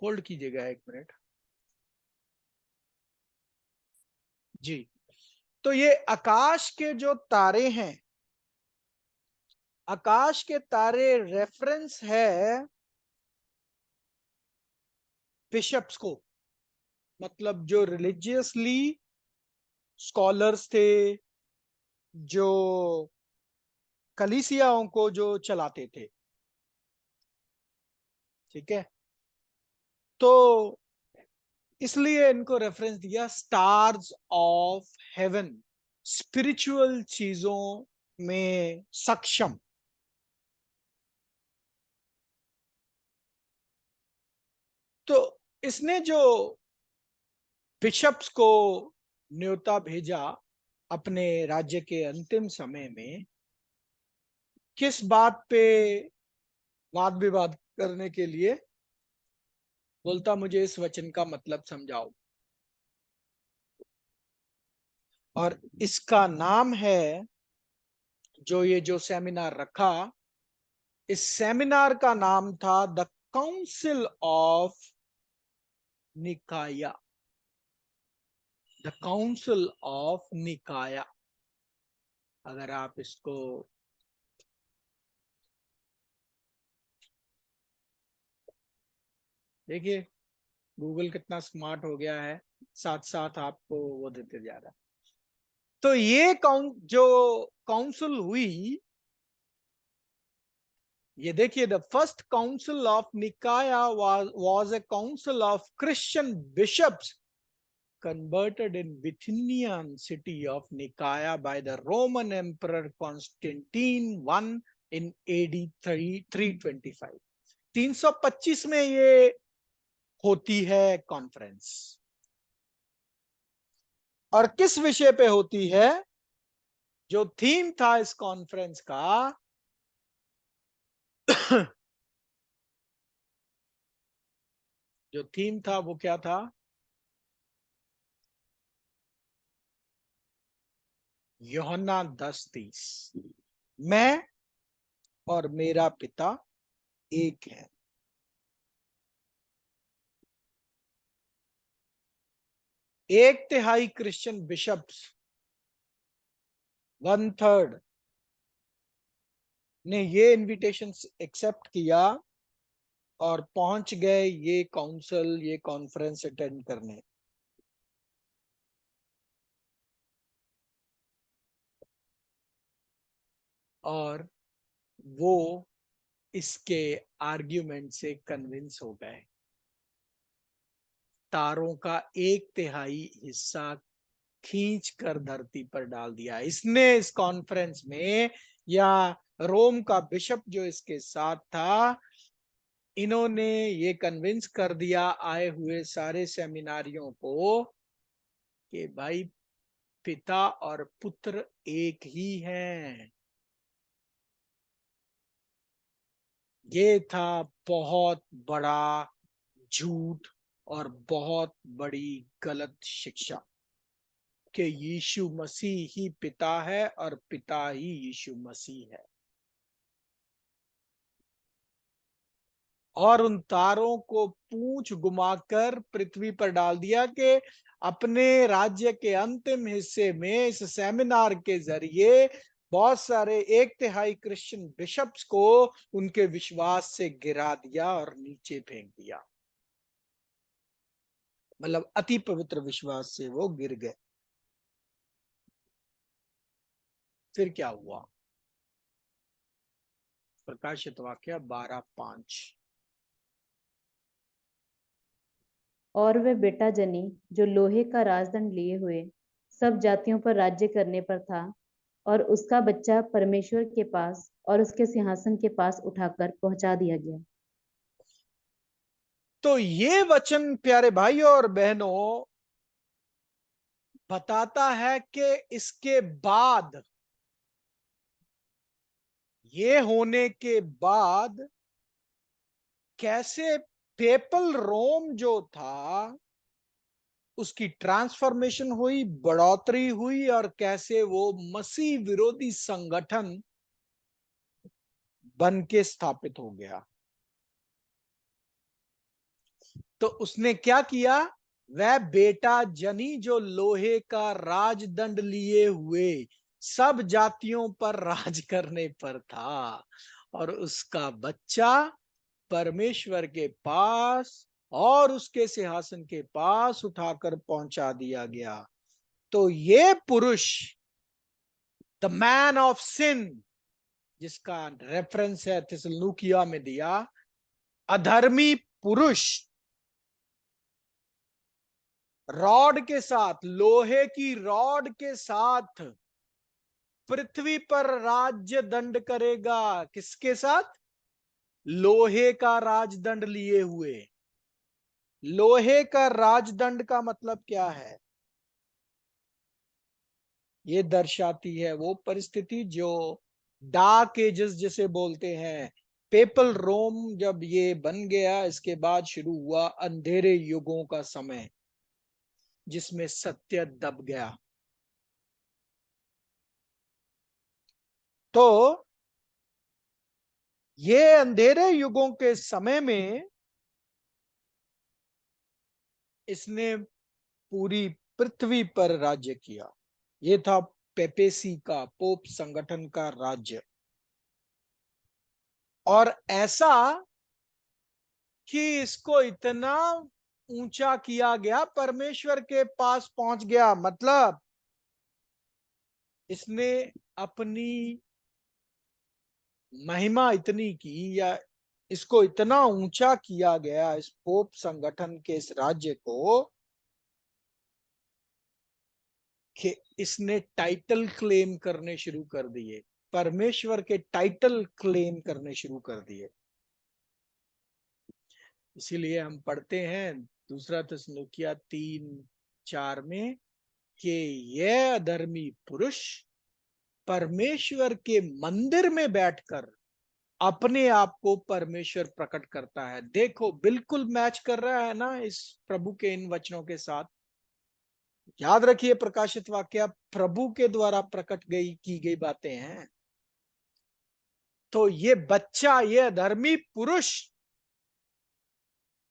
होल्ड कीजिएगा 1 मिनट। जी, तो ये आकाश के जो तारे हैं, आकाश के तारे रेफरेंस है बिशप्स को। मतलब जो रिलीजियसली स्कॉलर्स थे, जो कलीसियाओं को जो चलाते थे। ठीक है, तो इसलिए इनको रेफरेंस दिया स्टार्स ऑफ हेवन, स्पिरिचुअल चीजों में सक्षम। तो इसने जो बिशप्स को न्योता भेजा अपने राज्य के अंतिम समय में, किस बात पे वाद विवाद करने के लिए? बोलता मुझे इस वचन का मतलब समझाओ। और इसका नाम है, जो सेमिनार रखा, इस सेमिनार का नाम था the council of Nicaea. The council of Nicaea. अगर आप इसको देखिए, गूगल कितना स्मार्ट हो गया है, साथ साथ आपको वो देते जा रहा है। तो ये जो काउंसिल हुई, ये देखिए, the first council of Nicaea was a council of Christian bishops converted in Bithynian city of Nicaea by the Roman Emperor Constantine I in AD 325। 325 में ये होती है कॉन्फ्रेंस। और किस विषय पे होती है? जो थीम था इस कॉन्फ्रेंस का जो थीम था वो क्या था? यूहन्ना 10:30, मैं और मेरा पिता एक है। एक तिहाई क्रिश्चियन बिशप्स, 1/3 ने ये इनविटेशन एक्सेप्ट किया और पहुंच गए ये काउंसिल, ये कॉन्फ्रेंस अटेंड करने। और वो इसके आर्ग्यूमेंट से कन्विंस हो गए। तारों का एक तिहाई हिस्सा खींच कर धरती पर डाल दिया इसने इस कॉन्फ्रेंस में, या रोम का बिशप जो इसके साथ था, इन्होंने ये कन्विंस कर दिया आए हुए सारे सेमिनारियों को कि भाई पिता और पुत्र एक ही हैं। ये था बहुत बड़ा झूठ और बहुत बड़ी गलत शिक्षा कि यीशु मसीह ही पिता है और पिता ही यीशु मसीह है। और उन तारों को पूंछ घुमाकर पृथ्वी पर डाल दिया कि अपने राज्य के अंतिम हिस्से में इस सेमिनार के जरिए बहुत सारे एक तिहाई क्रिश्चियन बिशप्स को उनके विश्वास से गिरा दिया और नीचे फेंक दिया। मतलब अति पवित्र विश्वास से वो गिर गए। फिर क्या हुआ? प्रकाशित वाक्य 12:5। और वह बेटा जनी जो लोहे का राजदंड लिए हुए सब जातियों पर राज्य करने पर था, और उसका बच्चा परमेश्वर के पास और उसके सिंहासन के पास उठाकर पहुंचा दिया गया। तो ये वचन प्यारे भाइयों और बहनों बताता है कि इसके बाद, ये होने के बाद कैसे पेपल रोम जो था उसकी ट्रांसफॉर्मेशन हुई, बढ़ोतरी हुई, और कैसे वो मसीह विरोधी संगठन बन के स्थापित हो गया। तो उसने क्या किया? वह बेटा जनी जो लोहे का राजदंड लिए हुए सब जातियों पर राज करने पर था, और उसका बच्चा परमेश्वर के पास और उसके सिंहासन के पास उठाकर पहुंचा दिया गया। तो ये पुरुष, द मैन ऑफ सिन, जिसका रेफरेंस है थिस्सलुनीकियों में दिया, अधर्मी पुरुष रॉड के साथ, लोहे की रॉड के साथ पृथ्वी पर राज्य दंड करेगा। किसके साथ? लोहे का राजदंड लिए हुए। लोहे का राजदंड का मतलब क्या है? ये दर्शाती है वो परिस्थिति जो डार्क एजेस जिसे बोलते हैं। पेपल रोम जब ये बन गया, इसके बाद शुरू हुआ अंधेरे युगों का समय, जिसमें सत्य दब गया। तो ये अंधेरे युगों के समय में इसने पूरी पृथ्वी पर राज्य किया। ये था पेपेसी का, पोप संगठन का राज्य। और ऐसा कि इसको इतना ऊंचा किया गया, परमेश्वर के पास पहुंच गया। मतलब इसने अपनी महिमा इतनी की, या इसको इतना ऊंचा किया गया इस पोप संगठन के इस राज्य को, कि इसने टाइटल क्लेम करने शुरू कर दिए। परमेश्वर के टाइटल क्लेम करने शुरू कर दिए। इसीलिए हम पढ़ते हैं दूसरा थिस्सलुनीकियों 3:4 में कि यह अधर्मी पुरुष परमेश्वर के मंदिर में बैठकर अपने आप को परमेश्वर प्रकट करता है। देखो, बिल्कुल मैच कर रहा है ना इस प्रभु के इन वचनों के साथ। याद रखिए, प्रकाशित वाक्य प्रभु के द्वारा प्रकट की गई बातें हैं। तो ये बच्चा, ये अधर्मी पुरुष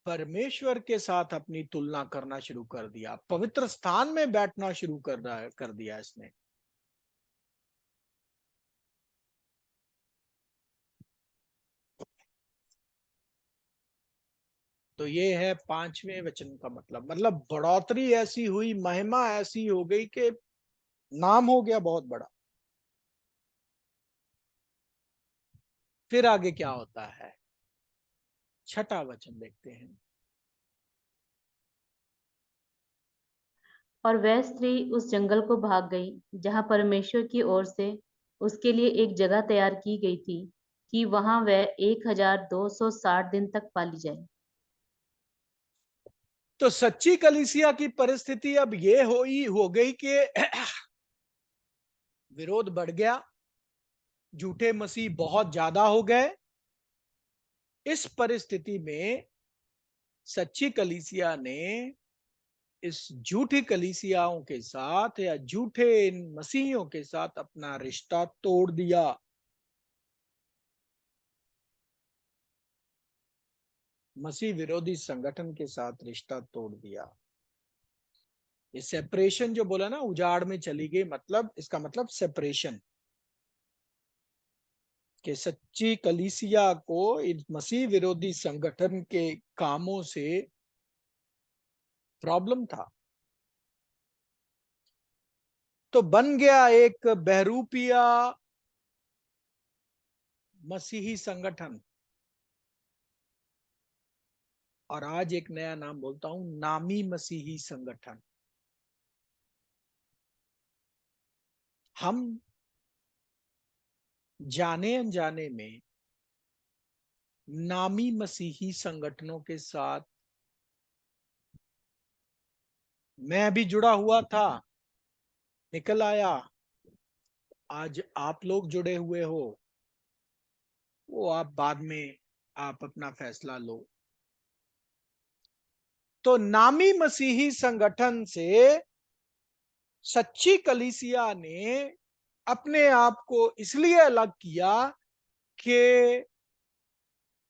परमेश्वर के साथ अपनी तुलना करना शुरू कर दिया, पवित्र स्थान में बैठना शुरू कर दिया इसने। तो ये है पांचवें वचन का मतलब बढ़ोतरी ऐसी हुई, महिमा ऐसी हो गई कि नाम हो गया बहुत बड़ा। फिर आगे क्या होता है, छठा वचन देखते हैं। और वह स्त्री उस जंगल को भाग गई जहां परमेश्वर की ओर से उसके लिए एक जगह तैयार की गई थी कि वहां वह 1260 दिन तक पाली जाए। तो सच्ची कलीसिया की परिस्थिति अब ये हो गई कि विरोध बढ़ गया, झूठे मसीह बहुत ज्यादा हो गए। इस परिस्थिति में सच्ची कलीसिया ने इस झूठी कलीसियाओं के साथ या झूठे इन मसीहियों के साथ अपना रिश्ता तोड़ दिया। मसीह विरोधी संगठन के साथ रिश्ता तोड़ दिया। ये सेपरेशन जो बोला ना, उजाड़ में चली गई, मतलब इसका मतलब सेपरेशन, कि सच्ची कलीसिया को इन मसीह विरोधी संगठन के कामों से प्रॉब्लम था। तो बन गया एक बहरूपिया मसीही संगठन। और आज एक नया नाम बोलता हूं, नामी मसीही संगठन। हम जाने अनजाने में नामी मसीही संगठनों के साथ, मैं भी जुड़ा हुआ था, निकल आया। आज आप लोग जुड़े हुए हो, वो आप बाद में आप अपना फैसला लो। तो नामी मसीही संगठन से सच्ची कलीसिया ने अपने आप को इसलिए अलग किया कि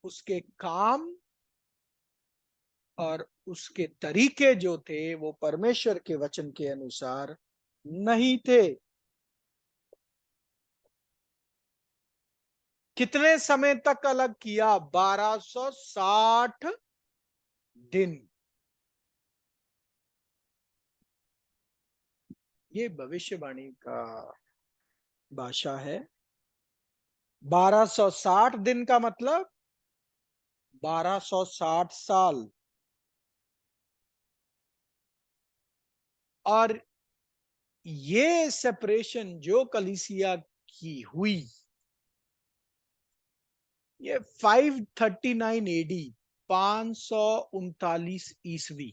उसके काम और उसके तरीके जो थे वो परमेश्वर के वचन के अनुसार नहीं थे। कितने समय तक अलग किया? 1260 दिन। ये भविष्यवाणी का भाषा है। 1260 दिन का मतलब 1260 साल। और ये सेपरेशन जो कलीसिया की हुई, ये 539 एडी, 539 ईस्वी।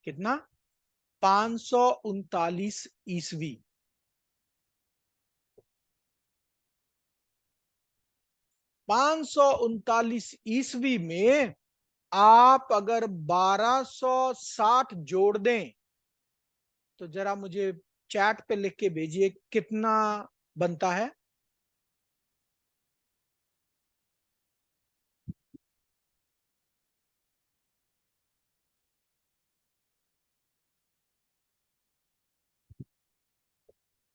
कितना? 539 ईस्वी। 539 ईस्वी में आप अगर 1260 जोड़ दें, तो जरा मुझे चैट पे लिख के भेजिए कितना बनता है।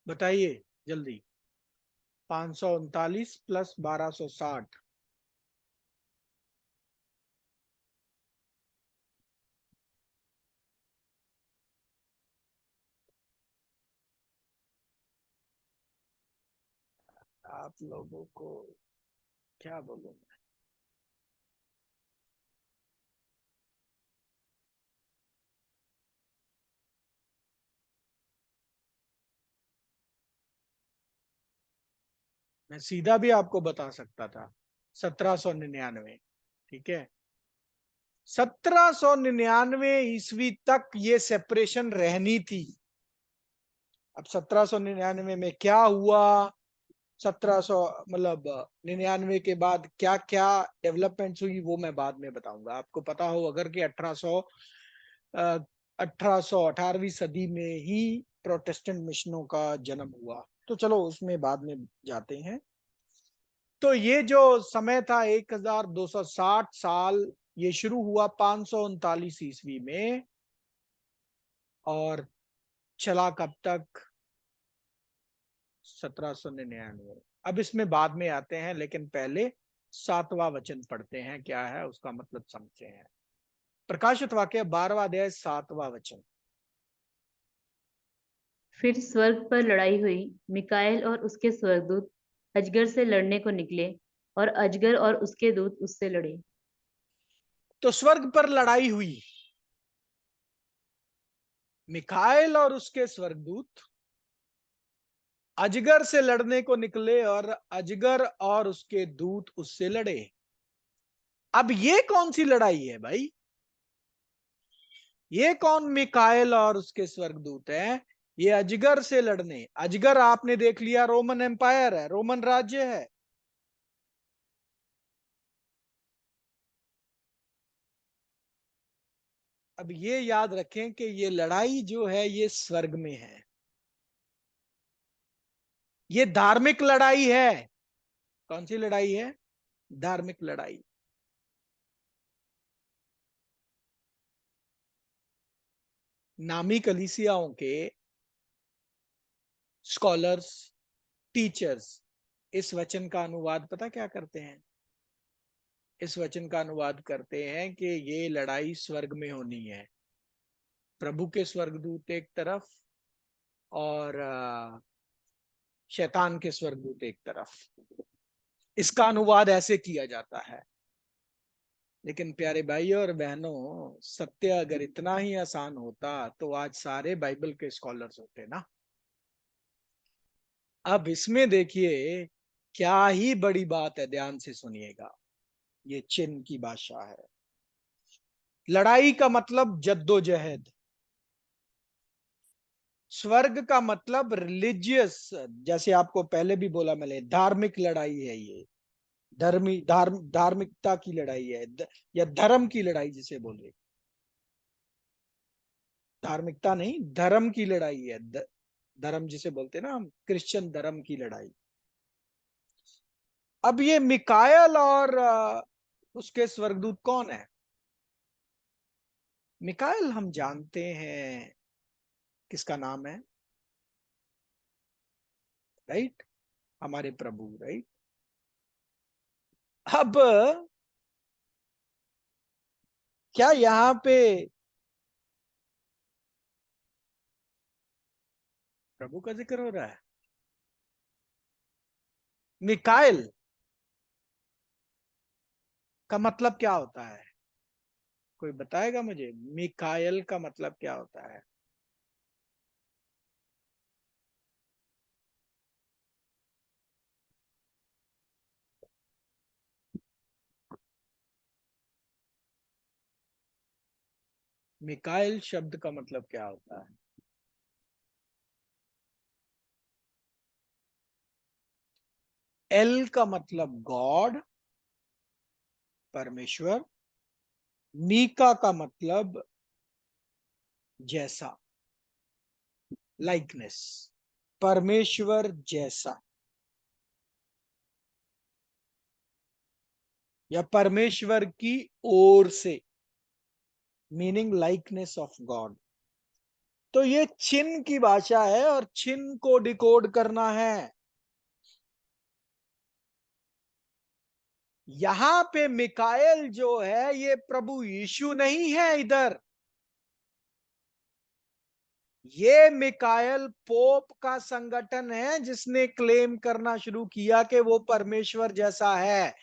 बताइए जल्दी। 539 प्लस 1260। आप लोगों को क्या बोलूं? मैं सीधा भी आपको बता सकता था, 1799। ठीक है, 1799 ईस्वी तक ये सेपरेशन रहनी थी। अब 1799 में क्या हुआ, 1700 मतलब 99 के बाद क्या क्या डेवलपमेंट्स हुई, वो मैं बाद में बताऊंगा। आपको पता हो अगर कि 1818वीं सदी में ही प्रोटेस्टेंट मिशनों का जन्म हुआ, तो चलो उसमें बाद में जाते हैं। तो ये जो समय था 1260 साल, ये शुरू हुआ 539 ईस्वी में और चला कब तक, 1799। अब इसमें बाद में आते हैं, लेकिन पहले 7वां वचन पढ़ते हैं, क्या है उसका मतलब समझते हैं। प्रकाशित वाक्य 12वां अध्याय 7वां वचन। फिर स्वर्ग पर लड़ाई हुई। मिकाएल और उसके स्वर्गदूत अजगर से लड़ने को निकले और अजगर और उसके दूत उससे लड़े। तो स्वर्ग पर लड़ाई हुई, मिकाएल और उसके स्वर्गदूत अजगर से लड़ने को निकले और अजगर और उसके दूत उससे लड़े। अब ये कौन सी लड़ाई है भाई? ये कौन मिकाएल और उसके स्वर्गदूत हैं? ये अजगर से लड़ने, अजगर आपने देख लिया रोमन एम्पायर है, रोमन राज्य है। अब ये याद रखें कि ये लड़ाई जो है ये स्वर्ग में है, ये धार्मिक लड़ाई है। कौन सी लड़ाई है? धार्मिक लड़ाई। नामी कलीसियाओं के स्कॉलर्स, टीचर्स इस वचन का अनुवाद पता क्या करते हैं? इस वचन का अनुवाद करते हैं कि ये लड़ाई स्वर्ग में होनी है, प्रभु के स्वर्गदूत एक तरफ और शैतान के स्वर्गदूत एक तरफ। इसका अनुवाद ऐसे किया जाता है। लेकिन प्यारे भाइयों और बहनों, सत्य अगर इतना ही आसान होता तो आज सारे बाइबल के स्कॉलर्स होते ना। अब इसमें देखिए क्या ही बड़ी बात है, ध्यान से सुनिएगा। ये चिन्ह की भाषा है। लड़ाई का मतलब जद्दोजहद, स्वर्ग का मतलब रिलीजियस, जैसे आपको पहले भी बोला मैंने, धार्मिक लड़ाई है ये। धार्मिकता की लड़ाई है, या धर्म की लड़ाई जिसे बोले। धार्मिकता नहीं, धर्म की लड़ाई है। धर्म जिसे बोलते हैं ना हम, क्रिश्चियन धर्म की लड़ाई। अब ये मिकायल और उसके स्वर्गदूत कौन है? मिकायल हम जानते हैं किसका नाम है, राइट? हमारे प्रभु, राइट? अब क्या यहाँ पे प्रभु का जिक्र हो रहा है? मिकायल का मतलब क्या होता है? कोई बताएगा मुझे मिकायल का मतलब क्या होता है? मिकायल शब्द का मतलब क्या होता है? एल का मतलब गॉड, परमेश्वर। मीका का मतलब जैसा, लाइकनेस, परमेश्वर जैसा, या परमेश्वर की ओर से, मीनिंग लाइकनेस ऑफ गॉड। तो ये चिन्ह की भाषा है और चिन्ह को डिकोड करना है। यहां पे मिकाएल जो है ये प्रभु यीशु नहीं है इधर। ये मिकाएल पोप का संगठन है जिसने क्लेम करना शुरू किया कि वो परमेश्वर जैसा है।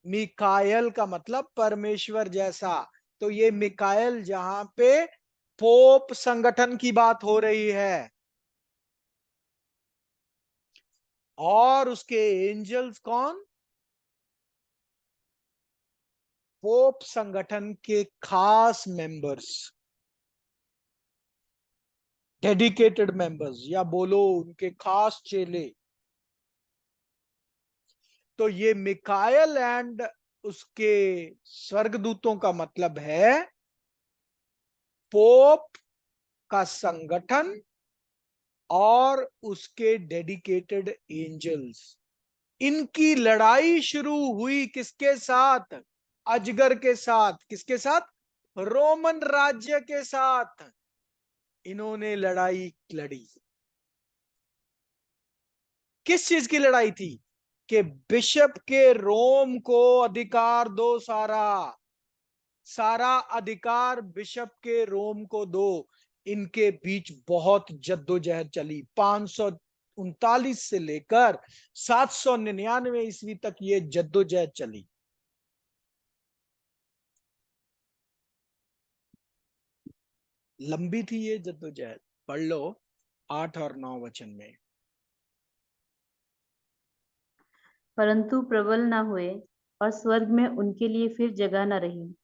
मिकाएल का मतलब परमेश्वर जैसा। तो ये मिकाएल जहां पे पोप संगठन की बात हो रही है, और उसके एंजल्स कौन? पोप संगठन के खास मेंबर्स। डेडिकेटेड मेंबर्स, या बोलो उनके खास चेले। तो ये मिकाएल एंड उसके स्वर्गदूतों का मतलब है पोप का संगठन और उसके डेडिकेटेड एंजल्स। इनकी लड़ाई शुरू हुई किसके साथ? अजगर के साथ। किसके साथ? रोमन राज्य के साथ इन्होंने लड़ाई लड़ी। किस चीज की लड़ाई थी? कि बिशप के रोम को अधिकार दो, सारा सारा अधिकार बिशप के रोम को दो। इनके बीच बहुत जद्दोजहद चली। 539 से लेकर 799 ईस्वी तक ये जद्दोजहद चली। लंबी थी ये जद्दोजहद। पढ़ लो 8 और 9 वचन में। परंतु प्रबल न हुए और स्वर्ग में उनके लिए फिर जगह न रही।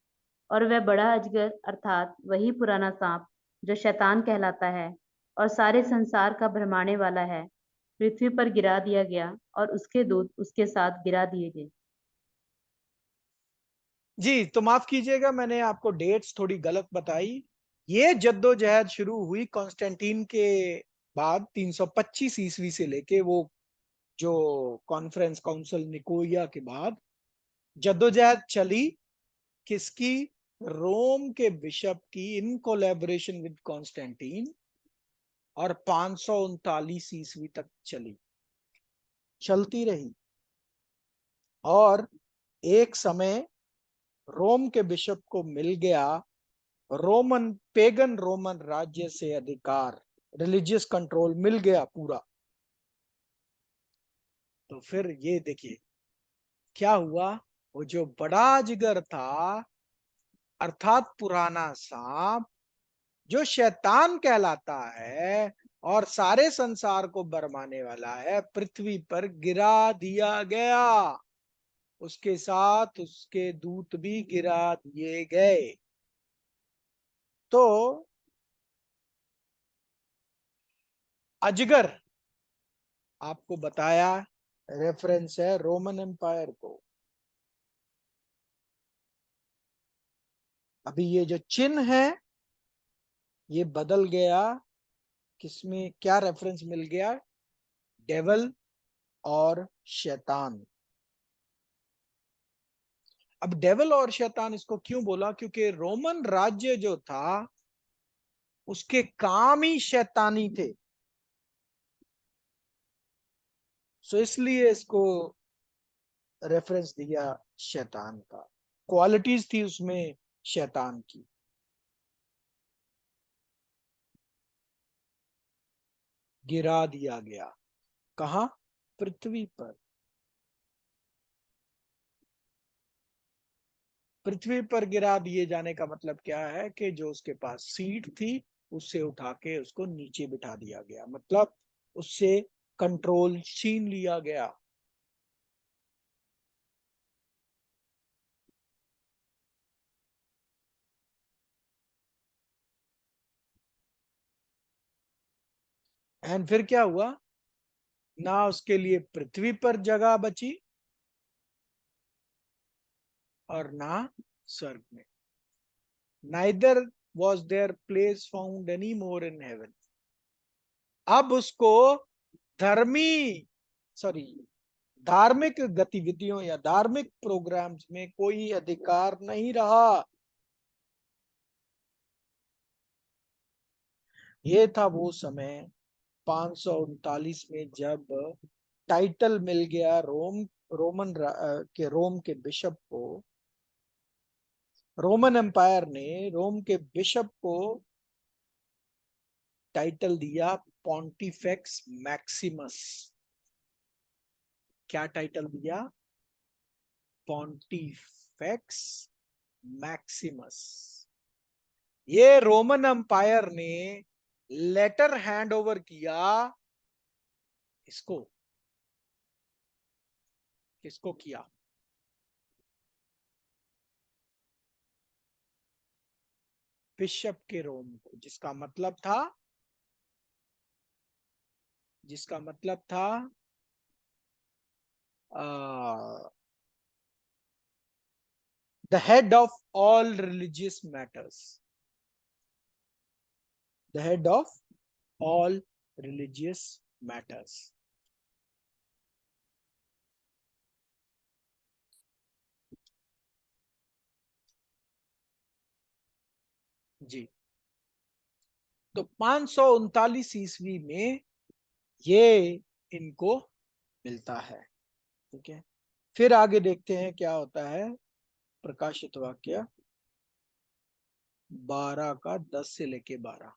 और वह बड़ा अजगर अर्थात वही पुराना सांप जो शैतान कहलाता है और सारे संसार का भरमाने वाला है, पृथ्वी पर गिरा दिया गया और उसके दूत उसके साथ गिरा दिए गए। जी तो माफ कीजिएगा, मैंने आपको डेट्स थोड़ी गलत बताई। ये जद्दोजहद शुरू हुई कॉन्स्टेंटीन के बाद 325 ईस्वी से लेके वो जो कॉन्फ्रेंस काउंसिल निकोया के बाद जद्दोजहद चली। किसकी? रोम के बिशप की इन कोलैबोरेशन विद कॉन्स्टेंटीन। और 539 ईस्वी तक चली, चलती रही। और एक समय रोम के बिशप को मिल गया रोमन पेगन रोमन राज्य से अधिकार, रिलीजियस कंट्रोल मिल गया पूरा। तो फिर ये देखिए क्या हुआ। वो जो बड़ा जिगर था अर्थात पुराना सांप जो शैतान कहलाता है और सारे संसार को बरमाने वाला है, पृथ्वी पर गिरा दिया गया। उसके साथ उसके दूत भी गिरा दिए गए। तो अजगर आपको बताया रेफरेंस है रोमन एम्पायर को। अभी ये जो चिन्ह है ये बदल गया। किसमें क्या रेफरेंस मिल गया? डेवल और शैतान। अब डेवल और शैतान इसको क्यों बोला? क्योंकि रोमन राज्य जो था उसके काम ही शैतानी थे। सो इसलिए इसको रेफरेंस दिया शैतान का। क्वालिटीज थी उसमें शैतान की। गिरा दिया गया। कहा? पृथ्वी पर। पृथ्वी पर गिरा दिए जाने का मतलब क्या है? कि जो उसके पास सीट थी उससे उठा के उसको नीचे बिठा दिया गया, मतलब उससे कंट्रोल छीन लिया गया। एंड फिर क्या हुआ? ना उसके लिए पृथ्वी पर जगह बची और ना स्वर्ग में। Neither was their place found any more in heaven. अब उसको धर्मी सॉरी धार्मिक गतिविधियों या धार्मिक प्रोग्राम्स में कोई अधिकार नहीं रहा। ये था वो समय 539 में जब टाइटल मिल गया के रोम के बिशप को। रोमन एम्पायर ने रोम के बिशप को टाइटल दिया पॉन्टिफेक्स मैक्सिमस। क्या टाइटल दिया? पॉन्टिफेक्स मैक्सिमस। ये रोमन एम्पायर ने लेटर हैंड ओवर किया इसको। किसको किया? बिशप के रोम को, जिसका मतलब था जिसका मतलब था the head of all religious matters, the head of all religious matters. जी, तो 539 ईस्वी में ये इनको मिलता है। ठीक है, फिर आगे देखते हैं क्या होता है। प्रकाशित वाक्य 12 का 10 से लेके 12।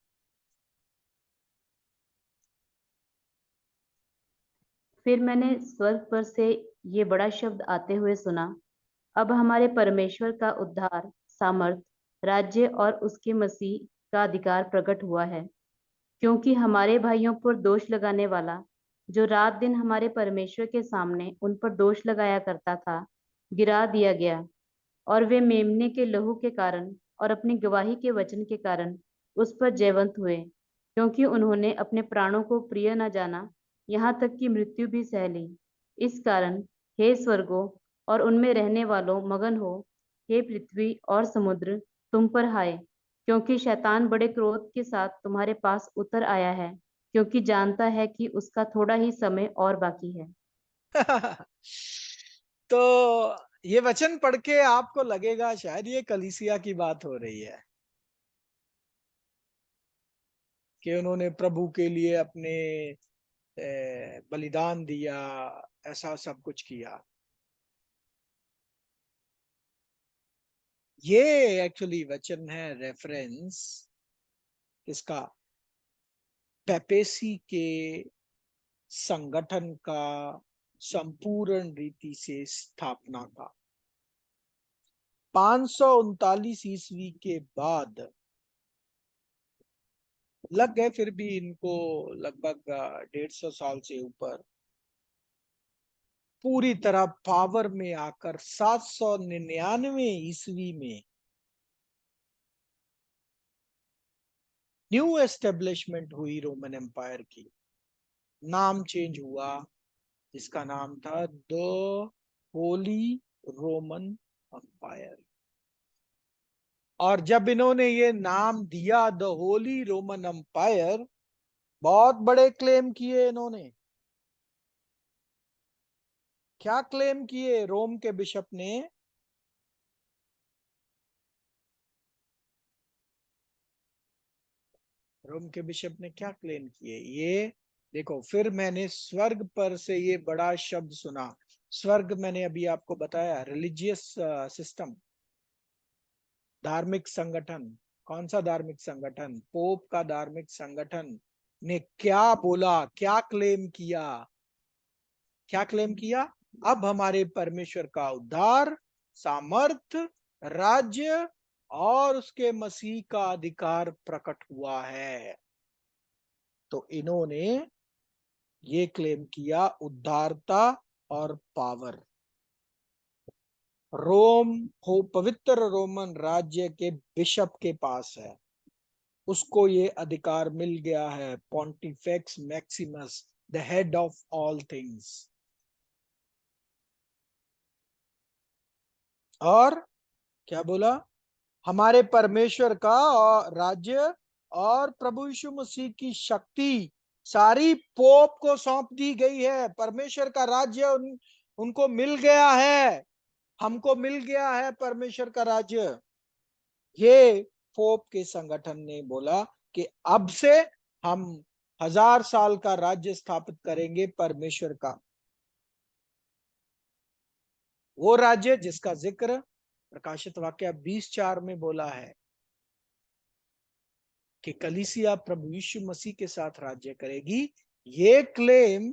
फिर मैंने स्वर्ग पर से ये बड़ा शब्द आते हुए सुना, अब हमारे परमेश्वर का उद्धार, सामर्थ, राज्य और उसके मसीह का अधिकार प्रकट हुआ है, क्योंकि हमारे भाइयों पर दोष लगाने वाला, जो रात दिन हमारे परमेश्वर के सामने उन पर दोष लगाया करता था, गिरा दिया गया। और वे मेमने के लहू के कारण और अपनी गवाही के वचन के कारण उस पर जयवंत हुए, क्योंकि उन्होंने अपने प्राणों को प्रिय न जाना, यहाँ तक कि मृत्यु भी सह ली। इस कारण हे स्वर्गों और उनमें रहने वालों मगन हो, हे पृथ्वी और समुद्र तुम पर हाय, क्योंकि शैतान बड़े क्रोध के साथ तुम्हारे पास उतर आया है, क्योंकि जानता है कि उसका थोड़ा ही समय और बाकी है। तो ये वचन पढ़ के आपको लगेगा शायद ये कलीसिया की बात हो रही है, कि उन्होंने प्रभु के लिए अपने बलिदान दिया, ऐसा सब कुछ किया। ये एक्चुअली वचन है रेफरेंस इसका पेपेसी के संगठन का संपूर्ण रीति से स्थापना का। 539 ईस्वी के बाद लग गए फिर भी इनको लगभग 150 साल से ऊपर पूरी तरह पावर में आकर 799 ईस्वी में न्यू एस्टेब्लिशमेंट हुई रोमन एम्पायर की। नाम चेंज हुआ, जिसका नाम था द होली रोमन एम्पायर। और जब इन्होंने ये नाम दिया द होली रोमन एम्पायर, बहुत बड़े क्लेम किए इन्होंने। क्या क्लेम किए रोम के बिशप ने? रोम के बिशप ने क्या क्लेम किए ये देखो। फिर मैंने स्वर्ग पर से ये बड़ा शब्द सुना। स्वर्ग मैंने अभी आपको बताया रिलीजियस सिस्टम, धार्मिक संगठन। कौन सा धार्मिक संगठन? पोप का धार्मिक संगठन ने क्या बोला, क्या क्लेम किया? क्या क्लेम किया? अब हमारे परमेश्वर का उद्धार, सामर्थ, राज्य और उसके मसीह का अधिकार प्रकट हुआ है। तो इन्होंने ये क्लेम किया उद्धारता और पावर। रोम हो पवित्र रोमन राज्य के बिशप के पास है, उसको ये अधिकार मिल गया है। Pontifex Maximus, the head of all things. और क्या बोला? हमारे परमेश्वर का राज्य और प्रभु यीशु मसीह की शक्ति सारी पोप को सौंप दी गई है। परमेश्वर का राज्य उनको मिल गया है, हमको मिल गया है परमेश्वर का राज्य। ये पोप के संगठन ने बोला कि अब से हम 1000 साल का राज्य स्थापित करेंगे परमेश्वर का। वो राज्य जिसका जिक्र प्रकाशित वाक्य 20:4 में बोला है कि कलीसिया प्रभु यीशु मसीह के साथ राज्य करेगी। ये क्लेम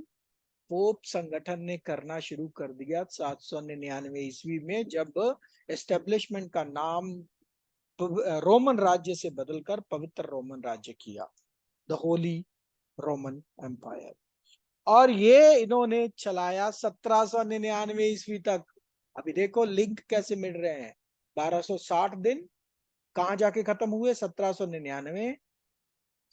पोप संगठन ने करना शुरू कर दिया 799 ईस्वी में, जब एस्टेब्लिशमेंट का नाम रोमन राज्य से बदलकर पवित्र रोमन राज्य किया, द होली रोमन एम्पायर। और ये इन्होंने चलाया 1799 ईस्वी तक। अभी देखो लिंक कैसे मिल रहे हैं। 1260 दिन कहां जाके खत्म हुए? 1799।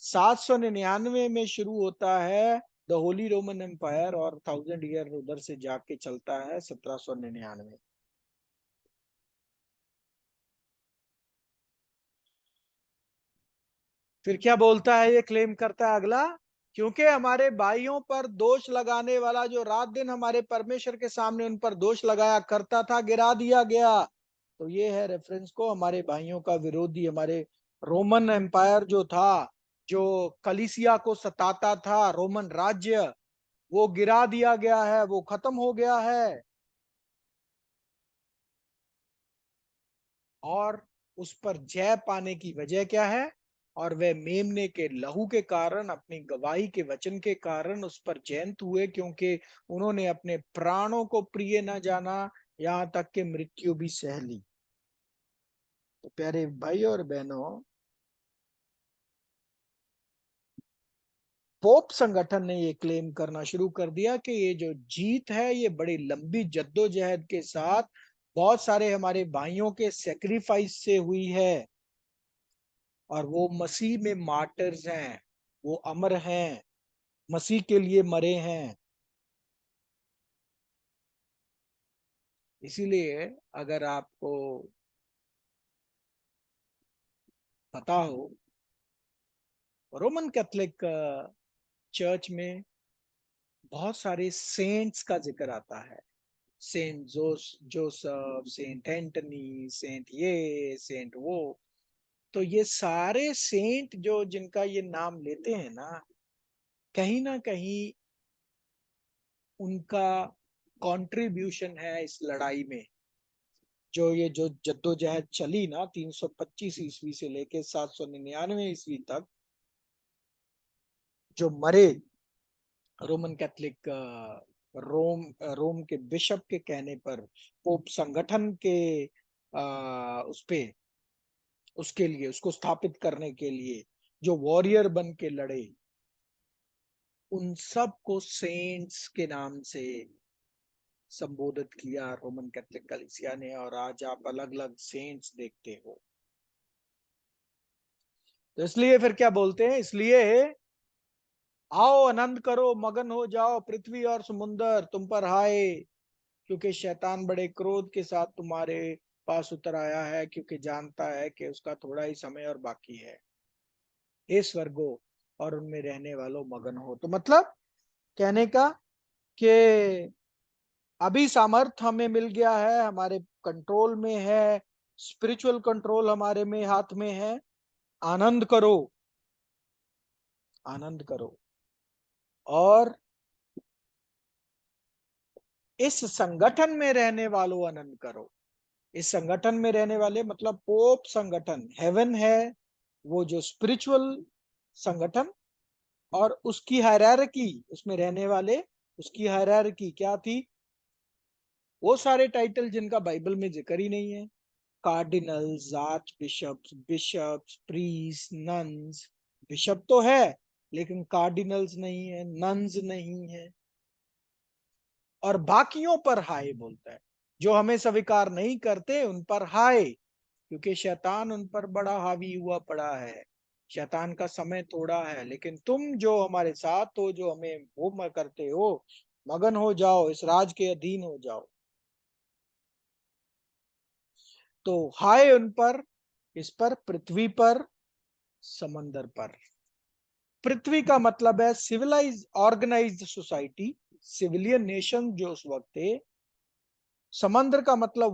799 में शुरू होता है द होली रोमन एम्पायर, और 1000 ईयर उधर से जाके चलता है 1799। फिर क्या बोलता है, ये क्लेम करता है अगला, क्योंकि हमारे भाइयों पर दोष लगाने वाला जो रात दिन हमारे परमेश्वर के सामने उन पर दोष लगाया करता था, गिरा दिया गया। तो ये है रेफरेंस को हमारे भाइयों का विरोधी, हमारे रोमन एम्पायर जो था, जो कलीसिया को सताता था, रोमन राज्य, वो गिरा दिया गया है, वो खत्म हो गया है। और उस पर जय पाने की वजह क्या है? और वे मेमने के लहू के कारण, अपनी गवाही के वचन के कारण उस पर जयंत हुए, क्योंकि उन्होंने अपने प्राणों को प्रिय न जाना, यहां तक कि मृत्यु भी सह ली। तो प्यारे भाई और बहनों, पोप संगठन ने ये क्लेम करना शुरू कर दिया कि ये जो जीत है, ये बड़ी लंबी जद्दोजहद के साथ बहुत सारे हमारे भाइयों के सेक्रीफाइस से हुई है, और वो मसीह में मार्टर्स हैं, वो अमर हैं, मसीह के लिए मरे हैं। इसीलिए अगर आपको पता हो, रोमन कैथोलिक चर्च में बहुत सारे सेंट्स का जिक्र आता है। Saint Joseph, Saint Anthony, saint ये, सेंट वो। तो ये सारे सेंट जो जिनका ये नाम लेते हैं ना कहीं उनका कंट्रीब्यूशन है इस लड़ाई में। जो जद्दोजहद चली ना 325 ईस्वी से लेके 799 ईस्वी तक, जो मरे रोमन कैथोलिक रोम के बिशप के कहने पर, पोप संगठन के उस पे, उसके लिए, उसको स्थापित करने के लिए जो वॉरियर बन के लड़े, उन सब को सेंट्स के नाम से संबोधित किया रोमन कैथोलिक कलीसिया ने। और आज आप अलग अलग सेंट्स देखते हो। तो इसलिए फिर क्या बोलते हैं, इसलिए आओ आनंद करो, मगन हो जाओ, पृथ्वी और समुन्दर तुम पर हाय, क्योंकि शैतान बड़े क्रोध के साथ तुम्हारे पास उतर आया है, क्योंकि जानता है कि उसका थोड़ा ही समय और बाकी है। हे स्वर्गो और उनमें रहने वालों, मगन हो। तो मतलब कहने का कि अभी सामर्थ हमें मिल गया है, हमारे कंट्रोल में है, स्पिरिचुअल कंट्रोल हमारे में हाथ में है। आनंद करो, आनंद करो। और इस संगठन में रहने वालों आनंद करो। इस संगठन में रहने वाले मतलब पोप संगठन, हेवन है वो जो स्पिरिचुअल संगठन, और उसकी हायरार्की, उसमें रहने वाले, उसकी हायरार्की क्या थी? वो सारे टाइटल जिनका बाइबल में जिक्र ही नहीं है, cardinals, archbishops, bishops, priest, nuns. Bishop तो है लेकिन कार्डिनल्स नहीं है, नन्स नहीं है। और बाकियों पर हाय बोलता है, जो हमें स्वीकार नहीं करते उन पर हाय, क्योंकि शैतान उन पर बड़ा हावी हुआ पड़ा है। शैतान का समय थोड़ा है, लेकिन तुम जो हमारे साथ हो, जो हमें वो करते हो, मगन हो जाओ, इस राज के अधीन हो जाओ। तो हाय उन पर, इस पर, पृथ्वी पर, समंदर पर। पृथ्वी का मतलब है civilise organised society, civilian nation जो उस वक्त थे। समंदर का मतलब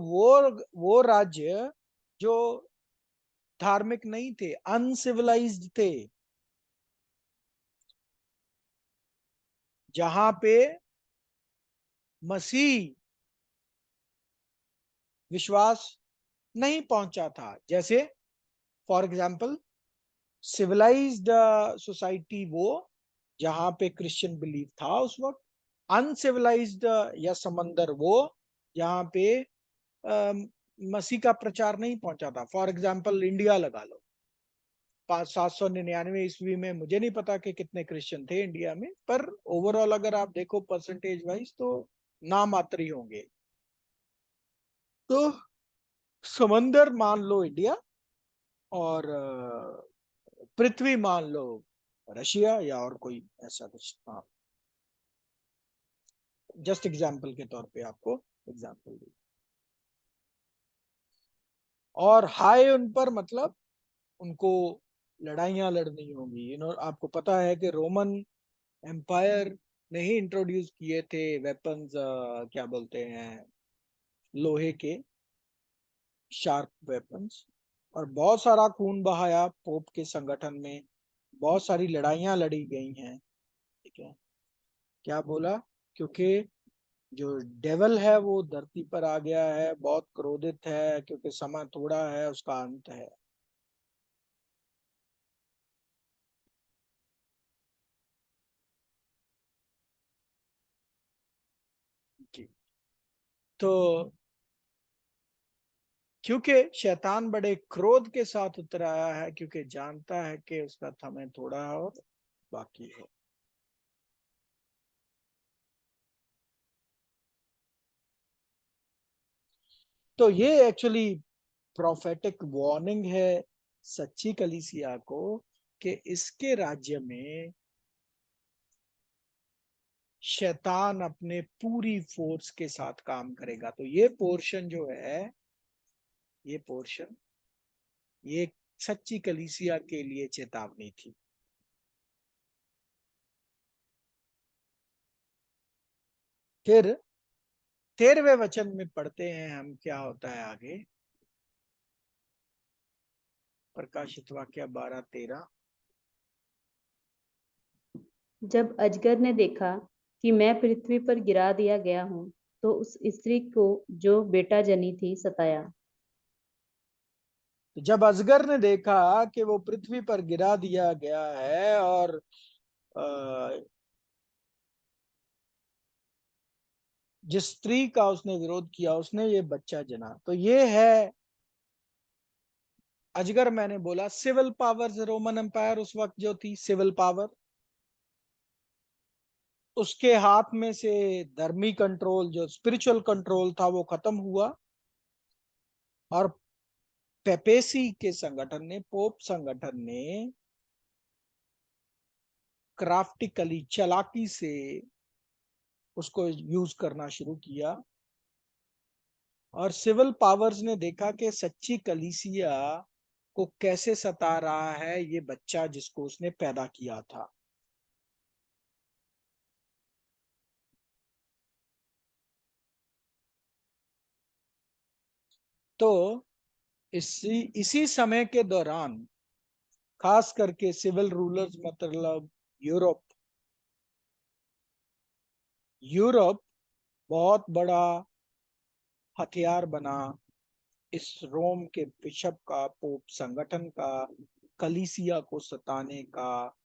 वो राज्य जो धार्मिक नहीं थे, अनसिविलाइज्ड थे, जहां पे मसीह विश्वास नहीं पहुंचा था। जैसे फॉर एग्जाम्पल, सिविलाइज्ड सोसाइटी वो जहां पे क्रिश्चियन बिलीफ था उस वक्त। अनसिविलाइज्ड या समंदर वो जहां पे मसीह का प्रचार नहीं पहुंचा था। फॉर एग्जाम्पल इंडिया लगा लो, 799 ईस्वी में मुझे नहीं पता कि कितने क्रिश्चियन थे इंडिया में, पर ओवरऑल अगर आप देखो परसेंटेज वाइज तो नाम मात्र ही होंगे। तो समंदर मान लो इंडिया, और पृथ्वी मान लो रशिया या और कोई ऐसा कुछ। हाँ, जस्ट एग्जाम्पल के तौर पे आपको एग्जाम्पल दी। और हाय उन पर मतलब उनको लड़ाइयां लड़नी होंगी। आपको पता है कि रोमन एम्पायर ने ही इंट्रोड्यूस किए थे वेपन्स, क्या बोलते हैं, लोहे के शार्प वेपन्स। और बहुत सारा खून बहाया पोप के संगठन में, बहुत सारी लड़ाइयां लड़ी गई हैं। ठीक है, क्या बोला? क्योंकि जो डेवल है वो धरती पर आ गया है, बहुत क्रोधित है, क्योंकि समय थोड़ा है, उसका अंत है। जी। तो क्योंकि शैतान बड़े क्रोध के साथ उतर आया है, क्योंकि जानता है कि उसका समय थोड़ा और बाकी है। तो ये एक्चुअली प्रोफेटिक वार्निंग है सच्ची कलीसिया को कि इसके राज्य में शैतान अपने पूरी फोर्स के साथ काम करेगा। तो ये पोर्शन जो है, ये पोर्शन, ये सच्ची कलीसिया के लिए चेतावनी थी। फिर 13वें वचन में पढ़ते हैं हम, क्या होता है आगे। प्रकाशित वाक्य 12:13। जब अजगर ने देखा कि मैं पृथ्वी पर गिरा दिया गया हूँ, तो उस स्त्री को जो बेटा जनी थी सताया। तो जब अजगर ने देखा कि वो पृथ्वी पर गिरा दिया गया है, और जिस स्त्री का उसने विरोध किया उसने ये बच्चा जना। तो ये है अजगर। मैंने बोला सिविल पावर्स, रोमन एम्पायर उस वक्त जो थी सिविल पावर, उसके हाथ में से धर्मी कंट्रोल, जो स्पिरिचुअल कंट्रोल था, वो खत्म हुआ। और पेपेसी के संगठन ने, पोप संगठन ने क्राफ्टिकली, चालाकी से उसको यूज करना शुरू किया। और सिविल पावर्स ने देखा कि सच्ची कलीसिया को कैसे सता रहा है ये बच्चा जिसको उसने पैदा किया था। तो इसी समय के दौरान खास करके सिविल रूलर्स, मतलब यूरोप यूरोप बहुत बड़ा हथियार बना इस रोम के बिशप का, पोप संगठन का, कलीसिया को सताने का,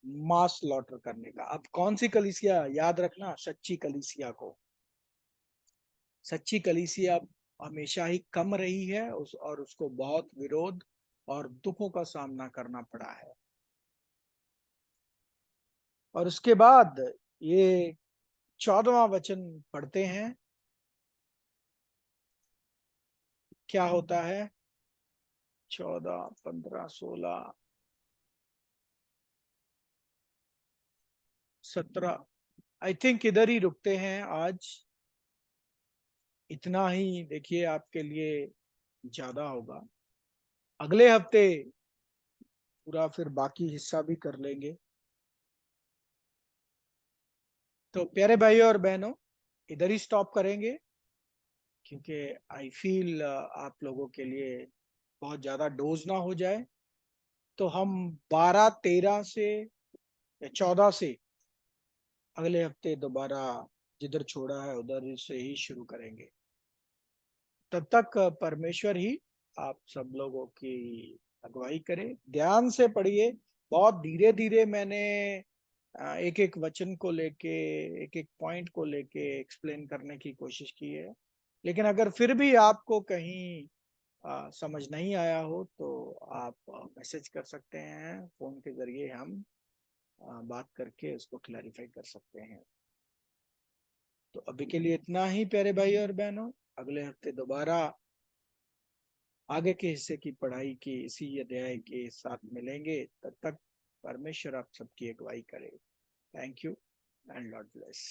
मास लॉटर करने का। अब कौन सी कलीसिया? याद रखना, सच्ची कलीसिया को। सच्ची कलीसिया हमेशा ही कम रही है और उसको बहुत विरोध और दुखों का सामना करना पड़ा है। और उसके बाद ये 14वां वचन पढ़ते हैं, क्या होता है? 14, 15, 16, 17, आई थिंक इधर ही रुकते हैं आज। इतना ही देखिए आपके लिए ज्यादा होगा। अगले हफ्ते पूरा फिर बाकी हिस्सा भी कर लेंगे। तो प्यारे भाइयों और बहनों, इधर ही स्टॉप करेंगे, क्योंकि आई फील आप लोगों के लिए बहुत ज्यादा डोज ना हो जाए। तो हम 12, 13 से या 14 से अगले हफ्ते दोबारा जिधर छोड़ा है उधर से ही शुरू करेंगे। तब तक परमेश्वर ही आप सब लोगों की अगुवाई करे। ध्यान से पढ़िए, बहुत धीरे धीरे मैंने एक एक वचन को लेके, एक एक पॉइंट को लेके एक्सप्लेन करने की कोशिश की है। लेकिन अगर फिर भी आपको कहीं समझ नहीं आया हो तो आप मैसेज कर सकते हैं, फोन के जरिए हम बात करके उसको क्लैरिफाई कर सकते हैं। तो अभी के लिए इतना ही प्यारे भाई और बहनों। अगले हफ्ते दोबारा आगे के हिस्से की पढ़ाई की इसी अध्याय के साथ मिलेंगे। तब तक परमेश्वर आप सबकी अगुवाई करे। Thank you and Lord bless.